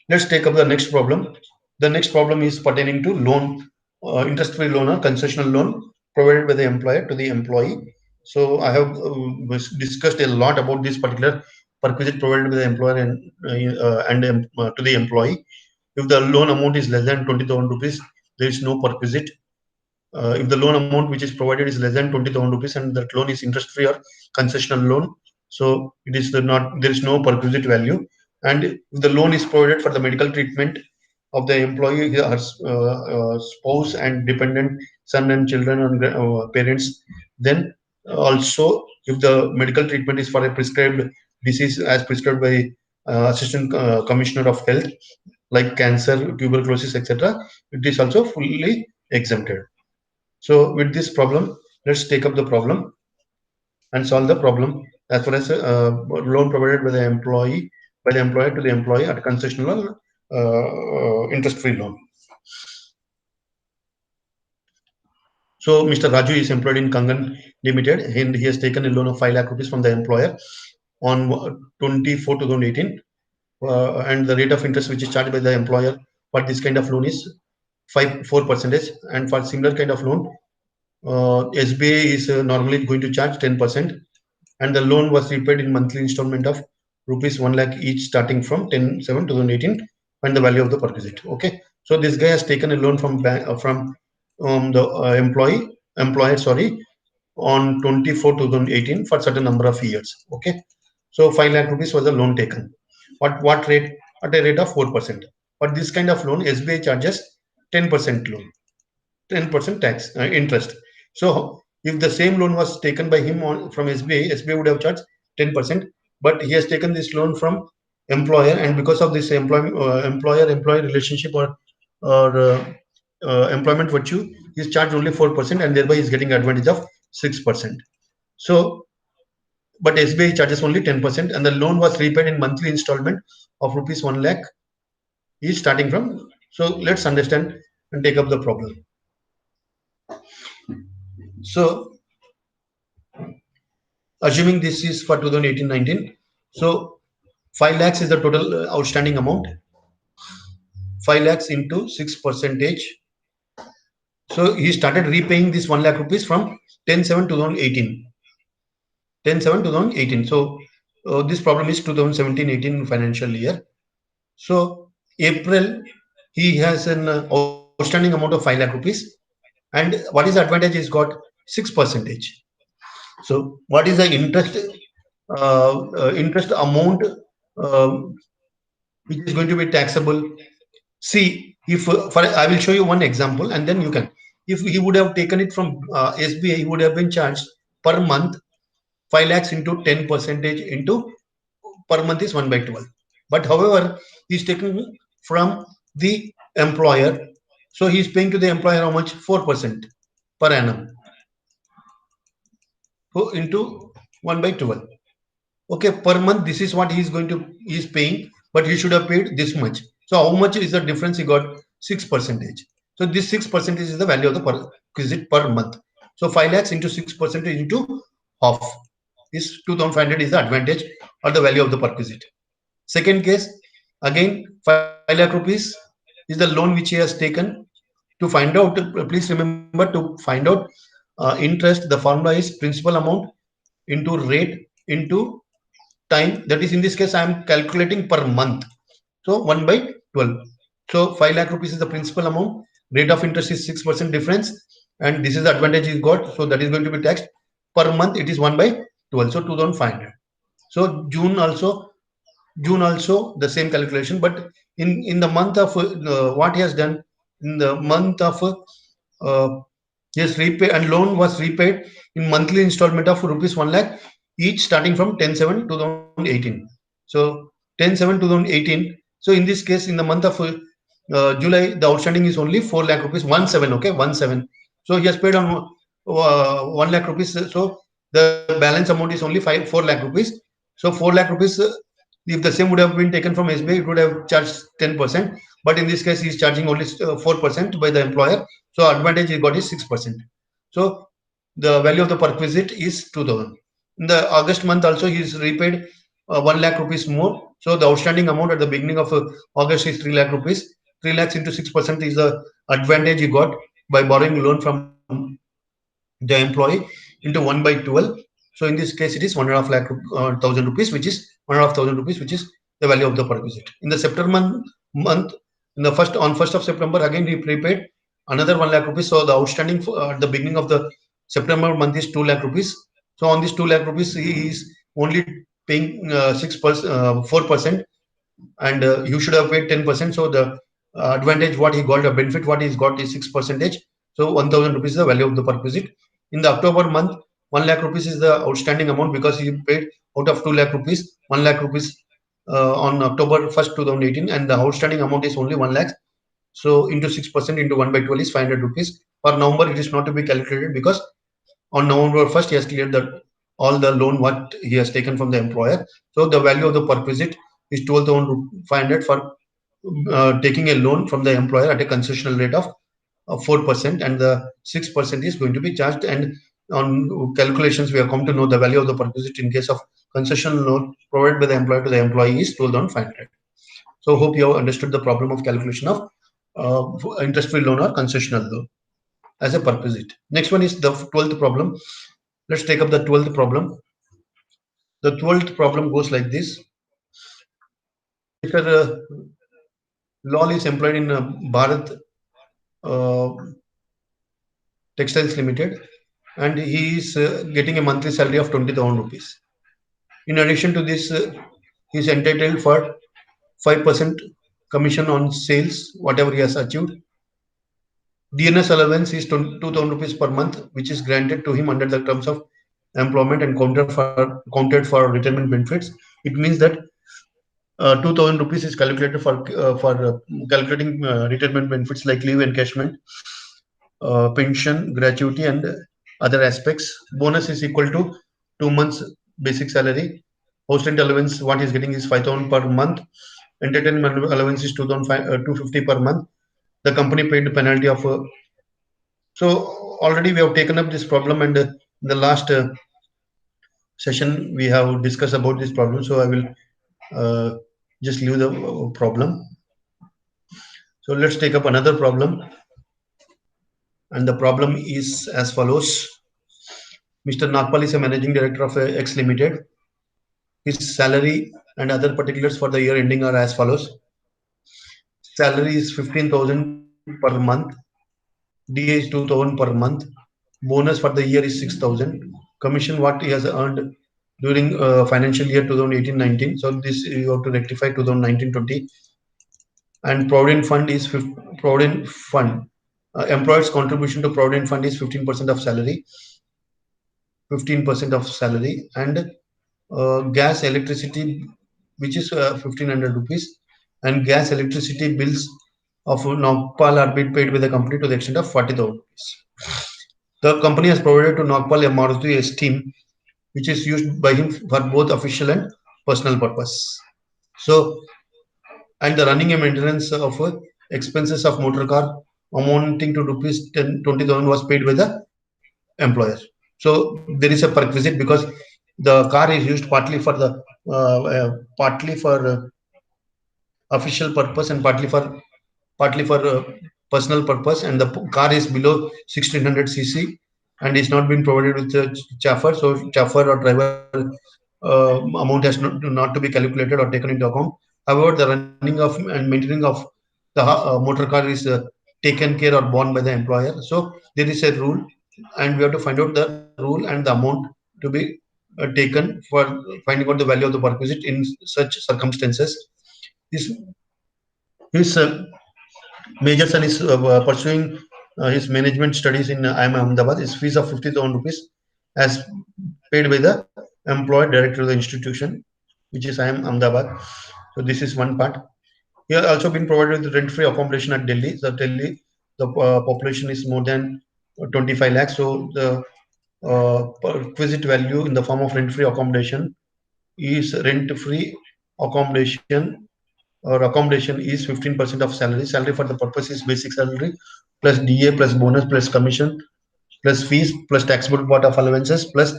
Let's take up the next problem. The next problem is pertaining to loan, interest-free loan or concessional loan provided by the employer to the employee. So I have discussed a lot about this particular perquisite provided by the employer and to the employee. If the loan amount is less than 20,000 rupees, there is no perquisite. If the loan amount which is provided is less than 20,000 rupees and that loan is interest-free or concessional loan, so it is not, there is no perquisite value. And if the loan is provided for the medical treatment of the employee, her spouse and dependent son and children and parents, then also if the medical treatment is for a prescribed disease as prescribed by assistant commissioner of health like cancer, tuberculosis, etc., it is also fully exempted. So with this problem, let's take up the problem and solve the problem as far as loan provided by the employer to the employee at concessional interest-free loan. So Mr. Raju is employed in Kangan Limited and he has taken a loan of 5 lakh rupees from the employer on 24/2018 and the rate of interest which is charged by the employer for this kind of loan is 4%, and for similar kind of loan SBI is normally going to charge 10%, and the loan was repaid in monthly installment of rupees 1 lakh each starting from 10/7/2018 and the value of the perquisite. Okay, so this guy has taken a loan from the employer, sorry, on 24/2018 for certain number of years. Okay, so 5 lakh rupees was the loan taken. What rate? At a rate of 4%. But this kind of loan, SBI charges 10% loan, 10% tax interest. So if the same loan was taken by him from SBI, SBI would have charged 10%. But he has taken this loan from employer, and because of this employer-employee relationship or employment virtue, he's charged only 4%, and thereby he's getting advantage of 6%. So, but SBI charges only 10%, and the loan was repaid in monthly installment of rupees 1 lakh each starting from. So let's understand and take up the problem. So assuming this is for 2018-19, so 5 lakhs is the total outstanding amount. 5 lakhs into 6 percentage. So he started repaying this 1 lakh rupees from 10/7/2018. 10/7/2018. So this problem is 2017-18 financial year. So April, he has an outstanding amount of 5 lakh rupees. And what is the advantage? He's got 6 percentage. So what is the interest amount uh, which is going to be taxable? See, if I will show you one example, and then you can. If he would have taken it from SBI, he would have been charged per month 5 lakhs into 10 percentage into per month is 1/12. But however, he's taken from the employer, so he's paying to the employer how much? 4% per annum into 1/12. Okay, per month this is what he's paying, but he should have paid this much. So how much is the difference? He got 6 percentage. So this 6 percentage is the value of the perquisite per month. So 5 lakhs into 6 percentage into half is 2,500 is the advantage or the value of the perquisite. Second case, again 5 lakh rupees is the loan which he has taken. To find out, please remember to find out interest. The formula is principal amount into rate into time. That is, in this case I am calculating per month. So 1 by 12. So 5 lakh rupees is the principal amount. Rate of interest is 6% difference. And this is the advantage you got. So that is going to be taxed. Per month it is 1 by 12. So 2500. So June also the same calculation. But in the month of what he has done in the month of uh, yes, repaid and loan was repaid in monthly installment of rupees 1 lakh each starting from 10/7/2018. So 10/7/2018. So in this case, in the month of July, the outstanding is only 4 lakh rupees, 17. Okay, 17. So he has paid on 1 lakh rupees. So the balance amount is only 4 lakh rupees. So 4 lakh rupees. If the same would have been taken from SBI, it would have charged 10%. But in this case, he is charging only 4% by the employer. So advantage he got is 6%. So the value of the perquisite is 2000. In the August month also he is repaid 1 lakh rupees more. So the outstanding amount at the beginning of August is 3 lakh rupees. 3 lakhs into 6% is the advantage he got by borrowing loan from the employee into 1 by 12. So in this case it is 1.5 lakh thousand rupees, which is 1.5 thousand rupees, which is the value of the perquisite. In the September month, in the first of September, again he prepaid another 1 lakh rupees. So the outstanding at the beginning of the September month is 2 lakh rupees. So on this 2 lakh rupees, he is only paying 6%, 4%, and you should have paid 10%. So the advantage what he got, the benefit what he's got is 6%. So 1,000 rupees is the value of the perquisite. In the October month, 1 lakh rupees is the outstanding amount because he paid out of 2 lakh rupees, 1 lakh rupees on October 1st, 2018, and the outstanding amount is only 1 lakh. So into 6% into 1 by 12 is 500 rupees. For November, it is not to be calculated because on November 1st, he has cleared all the loan what he has taken from the employer. So the value of the perquisite is 12,500 for taking a loan from the employer at a concessional rate of 4%, and the 6% is going to be charged. And on calculations, we have come to know the value of the perquisite in case of concessional loan provided by the employer to the employee is 12,500. So hope you have understood the problem of calculation of interest-free loan or concessional loan as a perquisite. Next one is the 12th problem. Let's take up the 12th problem. The 12th problem goes like this. Mr. Lal is employed in Bharat uh, Textiles Limited, and he is getting a monthly salary of 20,000 rupees. In addition to this, he is entitled for 5% commission on sales, whatever he has achieved. DNS allowance is 2,000 rupees per month, which is granted to him under the terms of employment and counted for retirement benefits. It means that 2,000 rupees is calculated for calculating retirement benefits like leave encashment, pension, gratuity, and other aspects. Bonus is equal to 2 months basic salary. Host rent allowance, what he's getting is 5,000 per month. Entertainment allowance is 250 per month. The company paid the penalty of. So already we have taken up this problem, and in the last session we have discussed about this problem. So I will uh, just leave the problem. So let's take up another problem, and the problem is as follows. Mr. Nagpal is a managing director of X Limited. His salary and other particulars for the year ending are as follows. Salary is 15,000 per month. DA is 2,000 per month. Bonus for the year is 6,000. Commission what he has earned during financial year 2018-19. So this you have to rectify 2019-20. And Provident Fund is Provident Fund. Employer's contribution to Provident Fund is 15% of salary. 15% of salary, and gas electricity, which is 1,500 rupees, and gas electricity bills of Nagpal are being paid by the company to the extent of 40,000 rupees. The company has provided to Nagpal a Maruti S team, which is used by him for both official and personal purpose. So, and the running and maintenance of expenses of motor car amounting to rupees 20,000 was paid by the employer. So there is a perquisite because the car is used partly for official purpose and partly for personal purpose, and the car is below 1600 cc and is not being provided with the chauffeur. So chauffeur or driver amount has not to be calculated or taken into account. However, the running of and maintaining of the motor car is taken care or borne by the employer. So there is a rule, and we have to find out the rule and the amount to be taken for finding out the value of the perquisite in such circumstances. This his major son is pursuing his management studies in IIM Ahmedabad. His fees of 50,000 rupees as paid by the employed director of the institution, which is IIM Ahmedabad. So this is one part. He has also been provided with rent-free accommodation at Delhi. So Delhi, the population is more than 25 lakhs. So the requisite value in the form of rent-free accommodation is rent-free accommodation or accommodation is 15% of salary. Salary for the purpose is basic salary plus DA plus bonus plus commission plus fees plus taxable part of allowances plus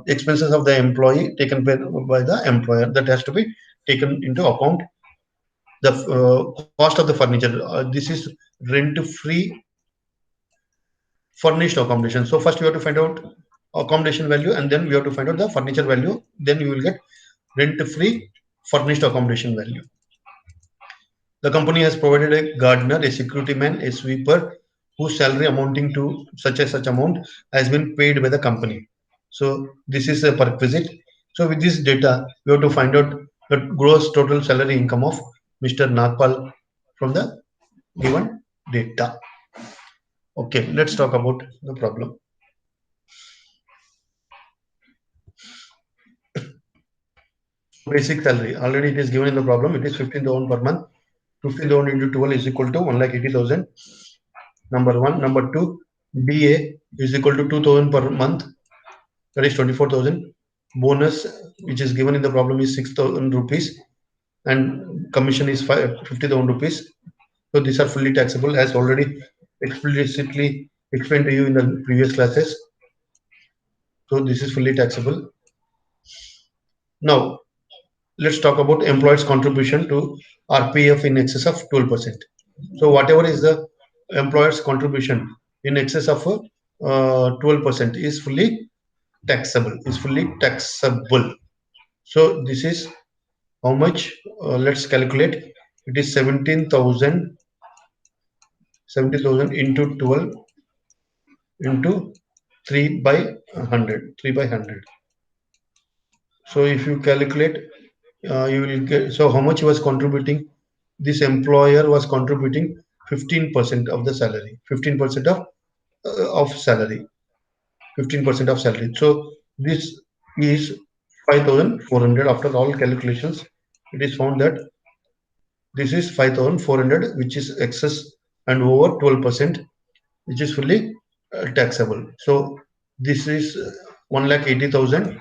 expenses of the employee taken by the employer. That has to be taken into account. The cost of the furniture. This is rent-free furnished accommodation. So first you have to find out accommodation value, and then we have to find out the furniture value. Then you will get rent-free furnished accommodation value. The company has provided a gardener, a security man, a sweeper, whose salary amounting to such amount has been paid by the company. So this is a perquisite. So with this data, we have to find out the gross total salary income of Mr. Nagpal from the given data. Okay, let's talk about the problem. So basic salary, already it is given in the problem, it is 15,000 per month. 15,000 into 12 is equal to 1,80,000. Number one. Number two, DA is equal to 2,000 per month, that is 24,000. Bonus, which is given in the problem, is 6,000 rupees, and commission is 50,000 rupees. So these are fully taxable, as already explicitly explained to you in the previous classes. So this is fully taxable. Now, let's talk about employees' contribution to RPF in excess of 12%. So whatever is the employer's contribution in excess of 12% is fully taxable. Is fully taxable. So this is how much? Let's calculate. It is 17,000 into 12 into 3 by 100. 3 by 100. So if you calculate, you will get. So how much he was contributing? This employer was contributing 15% of the salary. 15% of salary. 15% of salary. So this is 5,400. After all calculations, it is found that this is 5,400, which is excess and over 12%, which is fully taxable. So this is 1,80,000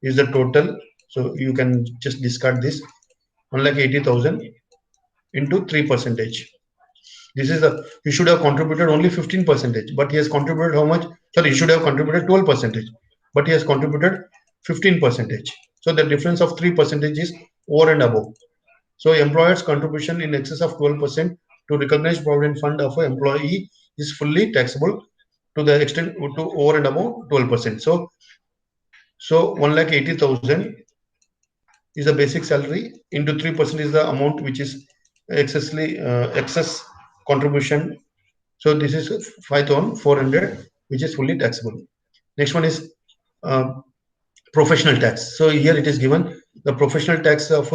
is the total. So you can just discard this 1,80,000 into 3 percentage. This is the, he should have contributed only 15 percentage, but he has contributed how much? Sorry, he should have contributed 12 percentage, but he has contributed 15 percentage. So the difference of 3 percentage is over and above. So employer's contribution in excess of 12% to recognized provident fund of an employee is fully taxable to the extent to over and above 12%. So 1,80,000 is the basic salary into 3% is the amount which is excess contribution. So this is 5,400, which is fully taxable. Next one is uh, professional tax. So here it is given the professional tax of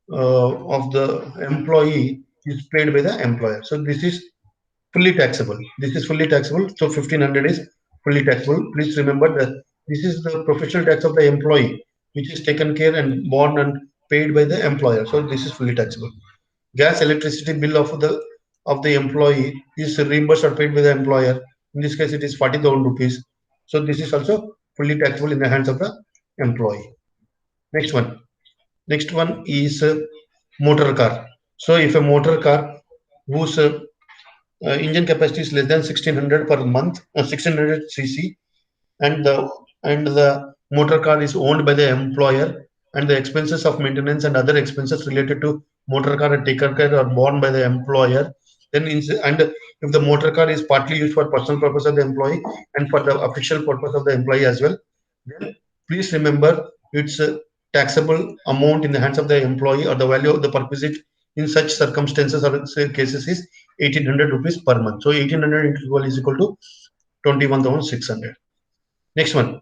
the employee is paid by the employer. So this is fully taxable. This is fully taxable. So 1,500 is fully taxable. Please remember that this is the professional tax of the employee, which is taken care and borne and paid by the employer. So this is fully taxable. Gas, electricity bill of the employee is reimbursed or paid by the employer. In this case, it is 40,000 rupees. So this is also fully taxable in the hands of the employee. Next one. Next one is motor car. So if a motor car whose engine capacity is less than 1,600 per month, 1,600 cc, and the motor car is owned by the employer, and the expenses of maintenance and other expenses related to motor car and taker care are borne by the employer, then and if the motor car is partly used for personal purpose of the employee and for the official purpose of the employee as well, then please remember it's taxable amount in the hands of the employee or the value of the perquisite in such circumstances or cases is 1800 rupees per month. So 1800 into 12 is equal to 21,600. Next one.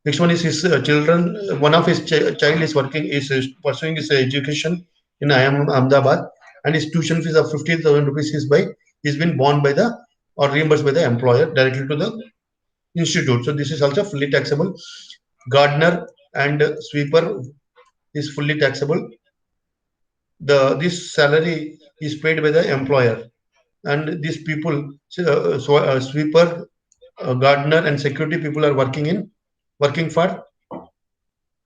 Next one is his children. One of his child is working, is pursuing his education in IIM Ahmedabad, and his tuition fees of 15,000 rupees is been borne by the or reimbursed by the employer directly to the institute. So this is also fully taxable. Gardener and sweeper is fully taxable. This salary is paid by the employer, and these people, sweeper, gardener, and security people are working for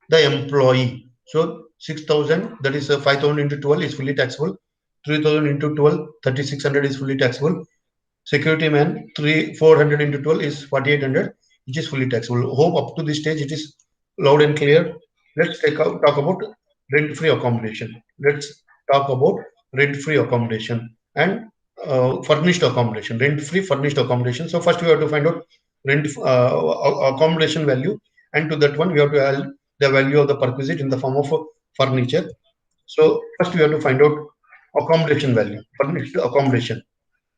the employee. So 6,000, that is 5,000 into 12 is fully taxable. 3,000 into 12, 3,600 is fully taxable. Security man, 400 into 12 is 4,800, which is fully taxable. Hope up to this stage it is loud and clear. Let's talk about rent-free accommodation. Let's talk about rent-free accommodation and furnished accommodation. Rent-free furnished accommodation. So first we have to find out rent accommodation value, and to that one we have to add the value of the perquisite in the form of furniture. So first we have to find out accommodation value, furnished accommodation.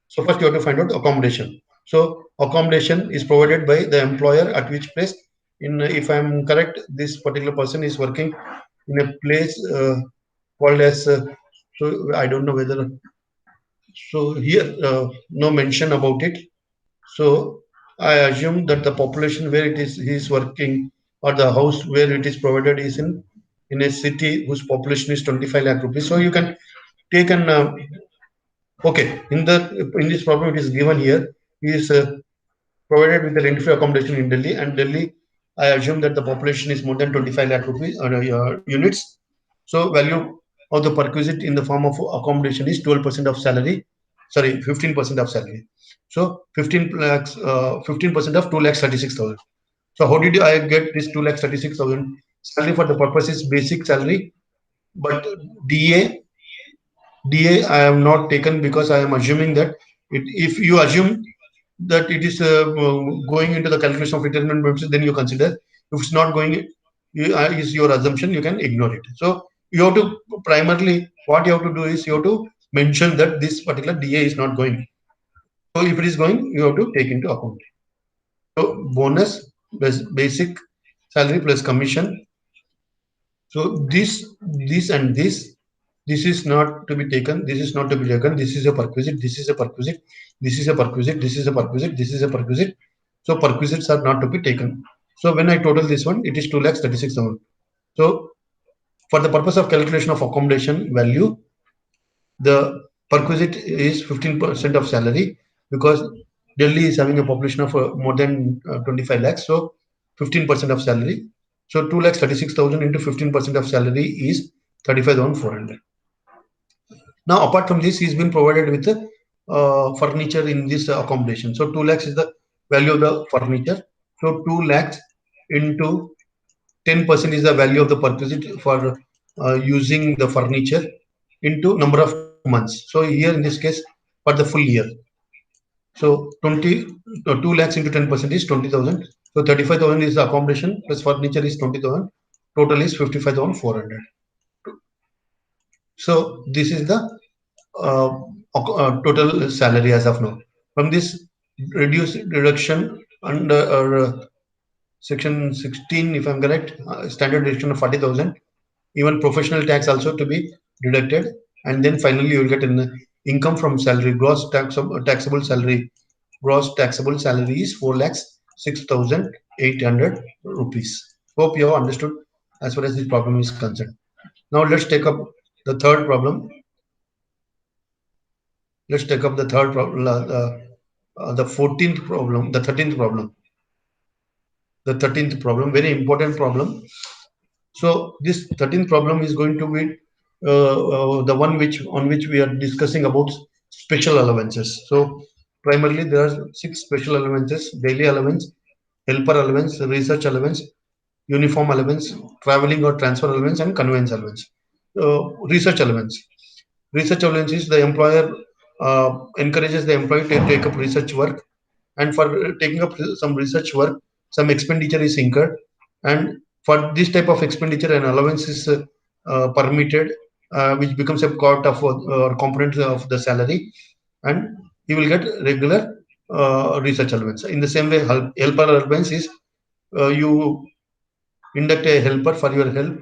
So first you have to find out accommodation. So accommodation is provided by the employer at which place. In if I am correct, this particular person is working in a place called as. So I don't know whether. So here no mention about it. So I assume that the population where it is he is working, or the house where it is provided is in a city whose population is 25 lakh rupees. So you can take an okay, in this problem it is given here, he is provided with the rent-free accommodation in Delhi, and Delhi, I assume that the population is more than 25 lakh rupees units. So value of the perquisite in the form of accommodation is 12% of salary, sorry, 15% of salary. So 15 lakhs, 15% of 2 lakhs 36,000. So how did I get this 2 lakhs 36,000? Salary for the purpose is basic salary, but DA DA I have not taken because I am assuming that if you assume that it is going into the calculation of retirement benefits, then you consider. If it's not going, is your assumption, you can ignore it. So you have to primarily, what you have to do is you have to mention that this particular DA is not going. So if it is going, you have to take into account. So bonus plus basic salary plus commission. So this is not to be taken. This is not to be taken. This is a perquisite. This is a perquisite. This is a perquisite. This is a perquisite. This is a perquisite. So perquisites are not to be taken. So when I total this one, it is 2 lakhs 36,000. So for the purpose of calculation of accommodation value, the perquisite is 15% of salary, because Delhi is having a population of more than 25 lakhs. So 15% of salary. So 2 lakhs 36,000 into 15% of salary is 35,400. Now, apart from this, he's been provided with furniture in this accommodation. So 2 lakhs is the value of the furniture. So 2 lakhs into 10% is the value of the perquisite for using the furniture into number of months. So here in this case, for the full year. So 2 lakhs into 10% is 20,000. So 35,000 is the accommodation plus furniture is 20,000. Total is 55,400. So this is the uh, total salary as of now. From this reduced deduction under section 16, if I'm correct, standard deduction of 40,000, even professional tax also to be deducted, and then finally you will get an income from salary, taxable salary. Gross taxable salary is 4 lakhs 6,800 rupees. Hope you have understood as far as this problem is concerned. Now let's take up the third problem. Let's take up the third problem, the 14th problem, the 13th problem. The 13th problem, very important problem. So this 13th problem is going to be the one on which we are discussing about special allowances. So primarily there are 6 special allowances: daily allowance, helper allowance, research allowance, uniform allowance, traveling or transfer allowance, and conveyance allowance. Research allowance. Research allowance is the employer encourages the employee to take up research work, and for taking up some research work, some expenditure is incurred, and For this type of expenditure, an allowance is permitted, which becomes a part of or component of the salary, and you will get regular research allowance. In the same way, helper allowance is you induct a helper for your help.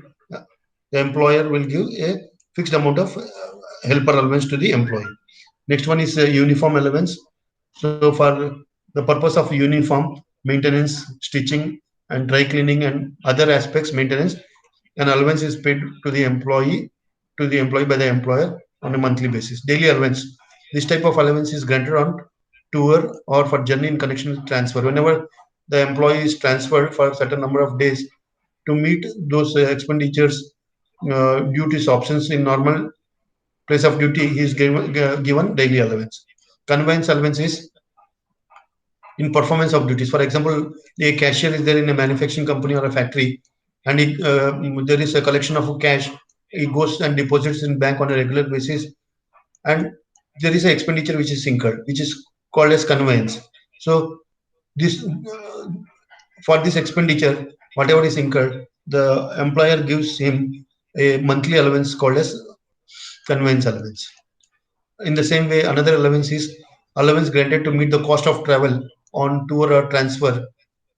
The employer will give a fixed amount of helper allowance to the employee. Next one is uniform allowance. So for the purpose of uniform maintenance, stitching, and dry cleaning and other aspects maintenance, an allowance is paid to the employee by the employer on a monthly basis. Daily allowance. This type of allowance is granted on tour or for journey in connection with transfer. Whenever the employee is transferred for a certain number of days to meet those expenditures, duties, options in normal place of duty, he is given daily allowance. Conveyance allowance is in performance of duties. For example, a cashier is there in a manufacturing company or a factory, and there is a collection of cash. He goes and deposits in bank on a regular basis, and there is an expenditure which is incurred, which is called as conveyance. So this for this expenditure, whatever is incurred, the employer gives him a monthly allowance called as conveyance allowance. In the same way, another allowance is allowance granted to meet the cost of travel on tour or transfer,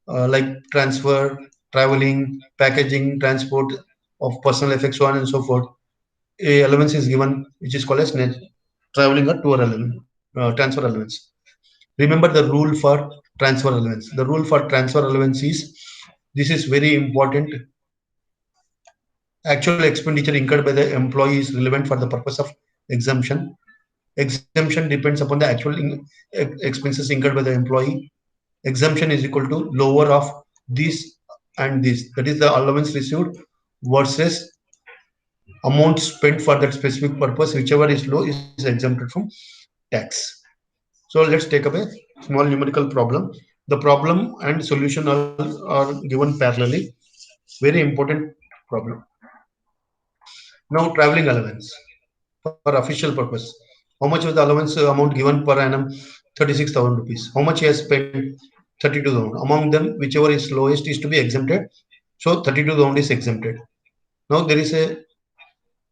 like transfer, traveling, packaging, transport of personal effects, so on and so forth. A allowance is given, which is called as net traveling or tour allowance, transfer allowance. Remember the rule for transfer allowance. The rule for transfer allowance is this is very important. Actual expenditure incurred by the employee is relevant for the purpose of exemption. Exemption depends upon the actual expenses incurred by the employee. Exemption is equal to lower of this and this. That is the allowance received versus amount spent for that specific purpose. Whichever is low is exempted from tax. So let's take up a small numerical problem. The problem and solution are given parallelly. Very important problem. Now traveling allowance for official purpose. How much was the allowance amount given per annum? 36,000 rupees. How much he has spent? 32,000. Among them, whichever is lowest is to be exempted. So 32,000 is exempted. Now there is a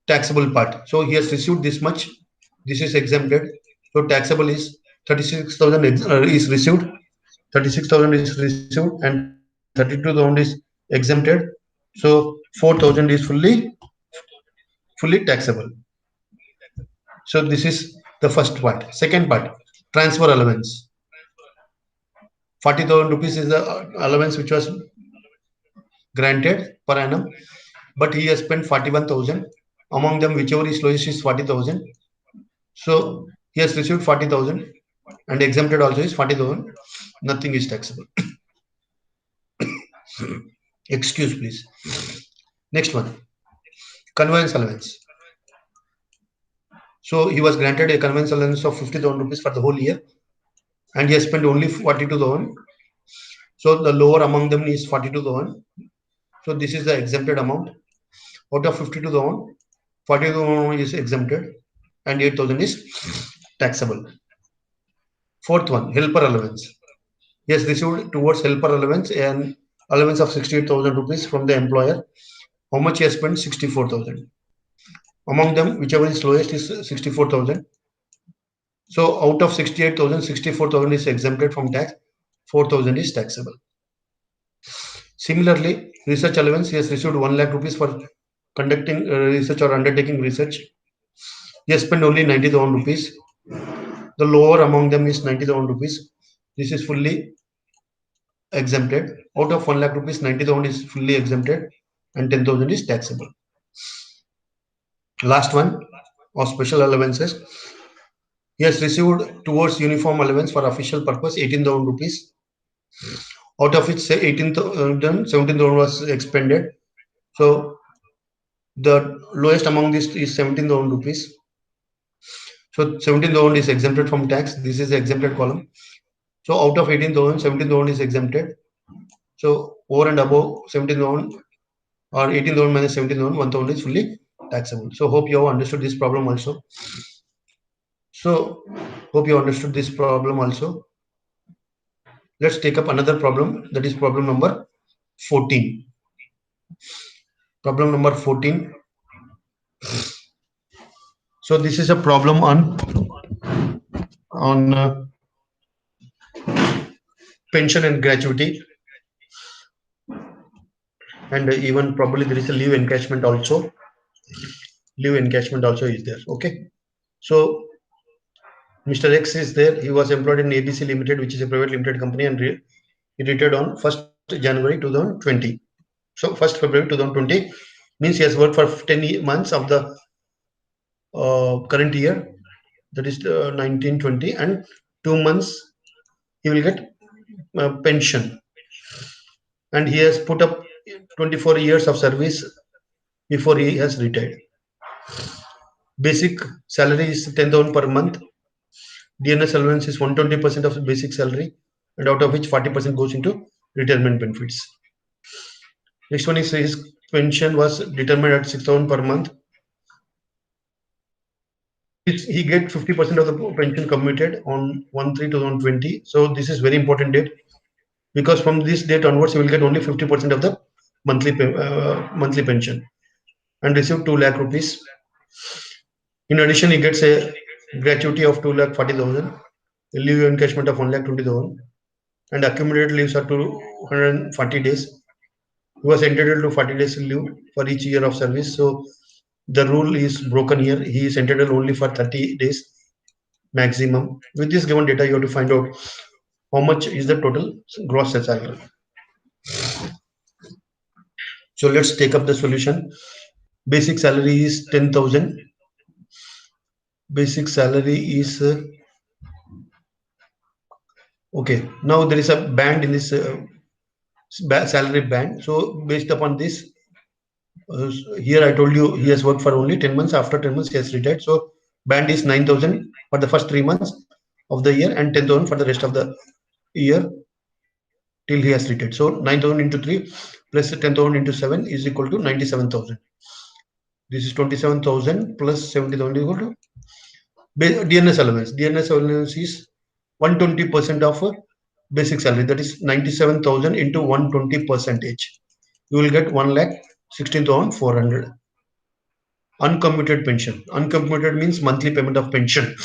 taxable part. So he has received this much. This is exempted. So taxable is 36,000 is received. 36,000 is received and 32,000 is exempted. So 4,000 is fully taxable. So this is the first part. Second part, transfer allowance. 40,000 rupees is the allowance which was granted per annum, but he has spent 41,000. Among them, whichever is lowest is 40,000. So he has received 40,000 and exempted also is 40,000. Nothing is taxable. Excuse please. Next one, conveyance allowance. So he was granted a conveyance allowance of 50,000 rupees for the whole year, and he has spent only 42,000. So the lower among them is 42,000. So this is the exempted amount. Out of 52,000, 42,000 is exempted and 8,000 is taxable. Fourth one, helper allowance. He has received towards helper allowance an allowance of 68,000 rupees from the employer. How much he has spent? 64,000. Among them, whichever is lowest is 64,000. So out of 68,000, 64,000 is exempted from tax. 4,000 is taxable. Similarly, research allowance, he has received 1 lakh rupees for conducting research or undertaking research. He has spent only 90,000 rupees. The lower among them is 90,000 rupees. This is fully exempted. Out of 1 lakh rupees, 90,000 is fully exempted and 10,000 is taxable. Last one, of special allowances. He has received towards uniform allowance for official purpose 18,000 rupees. Out of which, say 18,000, 17,000 was expended. So the lowest among this is 17,000 rupees. So 17,000 is exempted from tax. This is the exempted column. So out of 18,000, 17,000 is exempted. So over and above 17,000 or 18,000 minus 17,000, 1,000 is fully taxable. So hope you have understood this problem also. So hope you understood this problem also. Let's take up another problem, that is problem number 14. Problem number 14. So this is a problem on pension and gratuity, and even probably there is a leave encashment also. Leave encashment also is there. Okay. So Mr. X is there. He was employed in ABC Limited, which is a private limited company, and he retired on 1st January 2020. So 1st February 2020 means he has worked for 10 months of the current year, that is 1920, and 2 months he will get pension, and he has put up 24 years of service before he has retired. Basic salary is 10,000 per month. DNS allowance is 120% of the basic salary, and out of which 40% goes into retirement benefits. Next one is his pension was determined at 6,000 per month. He get 50% of the pension committed on 1/3/2020. So this is very important date, because from this date onwards he will get only 50% of the monthly pension and receive 2 lakh rupees. In addition, he gets a gratuity of 2,40,000, a leave encashment of 1,20,000, and accumulated leaves are 240 days. He was entitled to 40 days leave for each year of service. So the rule is broken here. He is entitled only for 30 days maximum. With this given data, you have to find out how much is the total gross salary. So let's take up the solution. Basic salary is 10,000. Basic salary is okay. Now there is a band in this salary band. So based upon this, here I told you he has worked for only 10 months. After 10 months, he has retired. So band is 9,000 for the first 3 months of the year and 10,000 for the rest of the year till he has retired. So 9,000 into 3 plus 10,000 into 7 is equal to 97,000. This is 27,000 plus 70,000 equal to DNS allowance. DNS allowance is 120% of basic salary. That is 97,000 into 120 percentage. You will get 1,16,400. Uncommuted pension. Uncommuted means monthly payment of pension.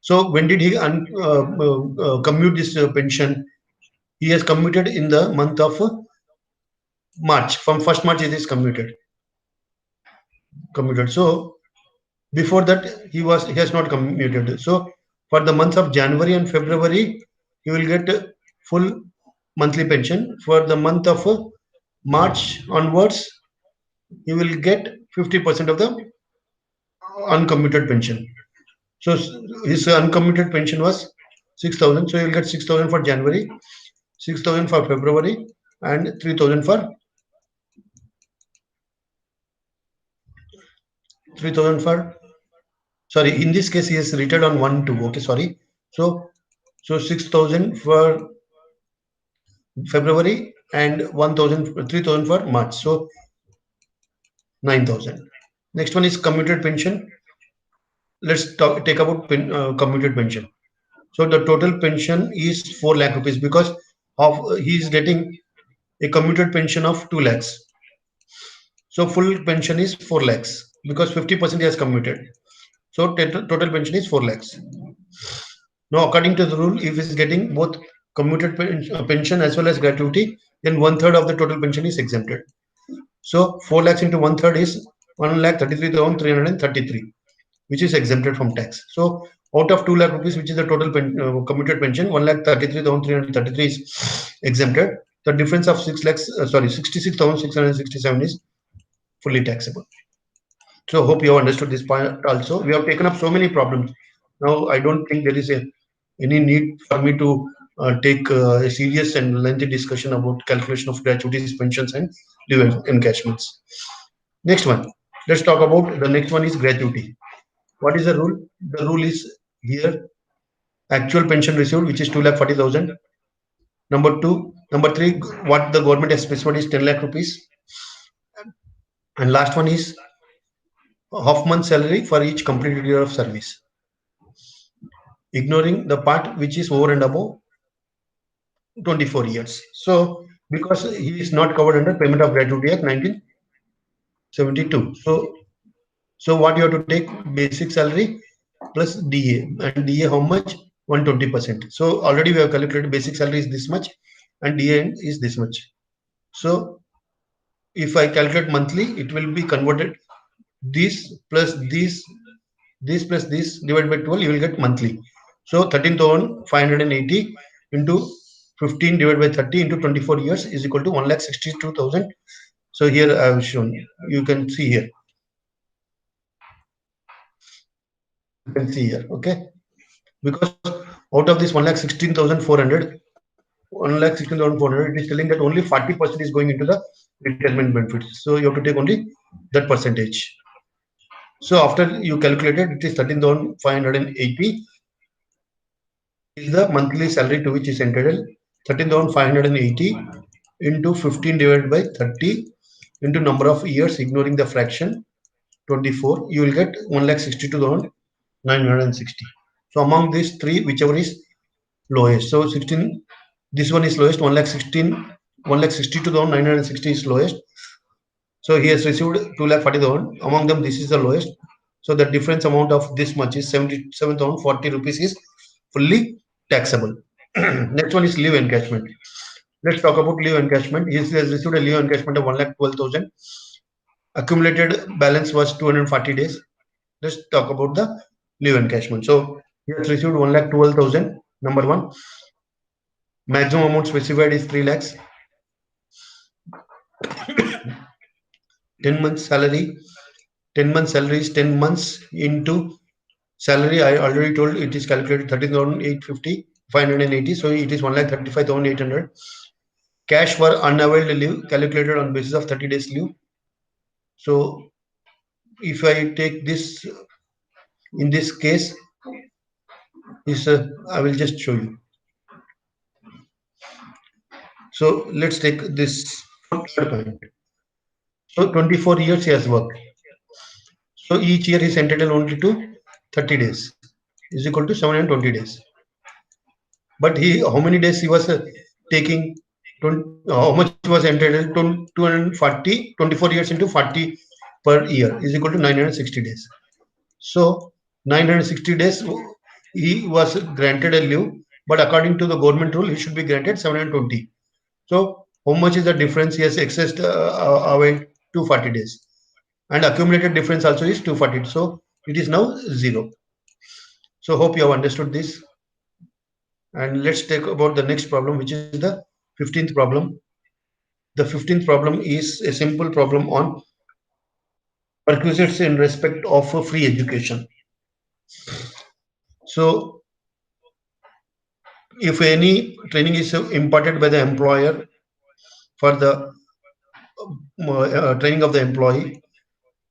So when did he commute this pension? He has commuted in the month of March. From 1st March it is commuted. So before that he has not commuted. So for the months of January and February, he will get full monthly pension. For the month of March onwards, he will get 50% of the uncommuted pension. So his uncommuted pension was 6,000. So he will get 6,000 for January, 6,000 for February, and 3,000 for 3,000 for, sorry, in this case he has retired on 1/2. Okay, sorry. So 6,000 for February and 1,000, 3,000 for March. So 9,000. Next one is commuted pension. Let's take about commuted pension. So the total pension is 4 lakh rupees, because of he is getting a commuted pension of 2 lakhs. So full pension is 4 lakhs because 50% he has commuted. So total pension is 4 lakhs. Now, according to the rule, if he is getting both commuted pension as well as gratuity, then 1/3 of the total pension is exempted. So 4 lakhs into 1/3 is 1,33,333, which is exempted from tax. So out of 2 lakh rupees, which is the total commuted pension, 1,33,333 is exempted. The difference of 6 lakhs, 66,667 is fully taxable. So hope you have understood this point also. We have taken up so many problems. Now I don't think there is any need for me to take a serious and lengthy discussion about calculation of gratuities, pensions, and leave encashments. Next one. Let's talk about the next one is gratuity. What is the rule? The rule is here actual pension received, which is 2,40,000. Number three, what the government has specified is 10 lakh rupees. And last one is half month salary for each completed year of service, ignoring the part which is over and above 24 years. So because he is not covered under Payment of Gratuity Act 1972. So what you have to take basic salary plus DA, and DA how much? 120%. So already we have calculated basic salary is this much and DA is this much. So if I calculate monthly, it will be converted this plus this plus this divided by 12, you will get monthly. So 13,580 into 15 divided by 30 into 24 years is equal to 1,62,000. So here I have shown, you can see here, you can see here, okay? Because out of this 1,16,400, 1,16,400, it is telling that only 40% is going into the retirement benefits. So you have to take only that percentage. So after you calculate it, it is 13,580 is the monthly salary to which is entitled. 13,580 into 15 divided by 30 into number of years ignoring the fraction 24, you will get 1,62,960. So among these three, whichever is lowest. So 16, this one is lowest, 1,62,960 is lowest. So he has received 2,40,000. Among them, this is the lowest. So the difference amount of this much is 77,040 rupees is fully taxable. Next one is leave encashment. Let's talk about leave encashment. He has received a leave encashment of 1,12,000. Accumulated balance was 240 days. Let's talk about the leave encashment. So he has received 1,12,000. Number one, maximum amount specified is 3 lakhs. 10 months salary. 10 months salary is 10 months into salary. I already told it is calculated 13,850, 580. So it is 1,35,800. Cash for unavailed leave calculated on basis of 30 days leave. So if I take this, in this case, is I will just show you. So let's take this third point. So 24 years he has worked. So each year he is entitled only to 30 days is equal to 720 days. But he, how many days he was taking? How much was entitled? 240, 24 years into 40 per year is equal to 960 days. So 960 days he was granted a leave, but according to the government rule, he should be granted 720. So how much is the difference? He has accessed away 240 days, and accumulated difference also is 240. So it is now zero. So hope you have understood this. And let's take about the next problem, which is the 15th problem. The 15th problem is a simple problem on perquisites in respect of a free education. So if any training is imparted by the employer for the training of the employee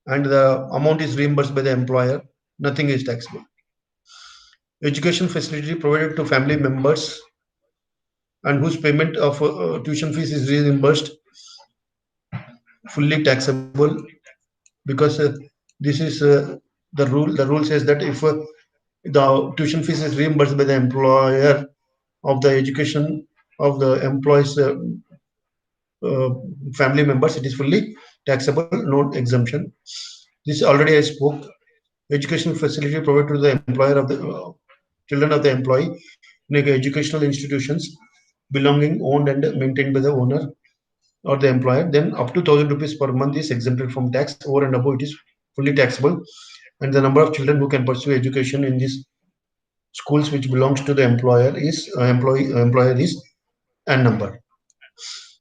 and the amount is reimbursed by the employer, nothing is taxable. Education facility provided to family members and whose payment of tuition fees is reimbursed, fully taxable, because this is the rule. The rule says that if the tuition fees is reimbursed by the employer of the education of the employees uh, family members, it is fully taxable, no exemption. This already I spoke. Education facility provided to the employer of the children of the employee in educational institutions belonging, owned and maintained by the owner or the employer, then up to 1,000 rupees per month is exempted from tax. Over and above, it is fully taxable. And the number of children who can pursue education in these schools which belongs to the employer is employer is n number.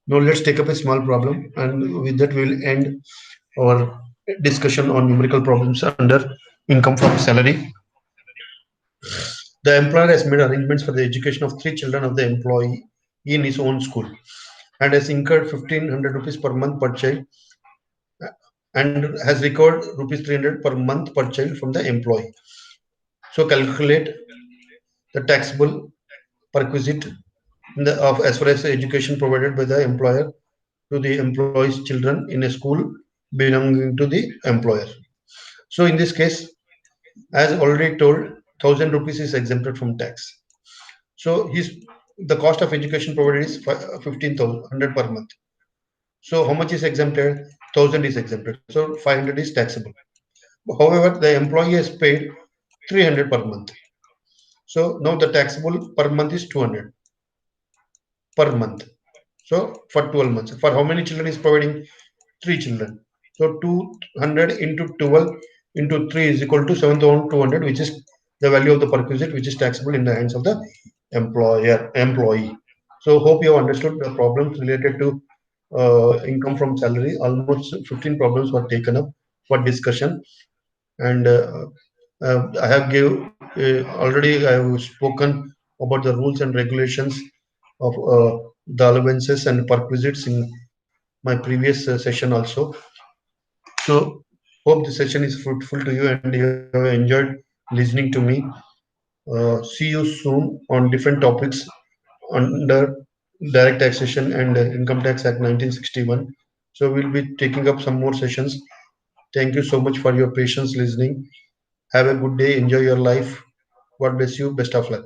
Now let's take up a small problem, and with that we will end our discussion on numerical problems under income from salary. The employer has made arrangements for the education of three children of the employee in his own school and has incurred 1,500 rupees per month per child and has recovered rupees 300 per month per child from the employee. So calculate the taxable perquisite of as far as the education provided by the employer to the employee's children in a school belonging to the employer. So in this case, as already told, 1,000 rupees is exempted from tax. So his The cost of education provided is 15,100 per month. So how much is exempted? 1,000 is exempted. So 500 is taxable. However, the employee has paid 300 per month. So now the taxable per month is 200 per month. So for 12 months. For how many children is providing? Three children. So 200 into 12 into 3 is equal to 7,200, which is the value of the perquisite, which is taxable in the hands of the employee. So hope you have understood the problems related to income from salary. Almost 15 problems were taken up for discussion, and I have already I have spoken about the rules and regulations of the allowances and perquisites in my previous session also. So hope the session is fruitful to you and you have enjoyed listening to me. See you soon on different topics under direct taxation and income tax act 1961. So we'll be taking up some more sessions. Thank you so much for your patience listening. Have a good day. Enjoy your life. God bless you. Best of luck.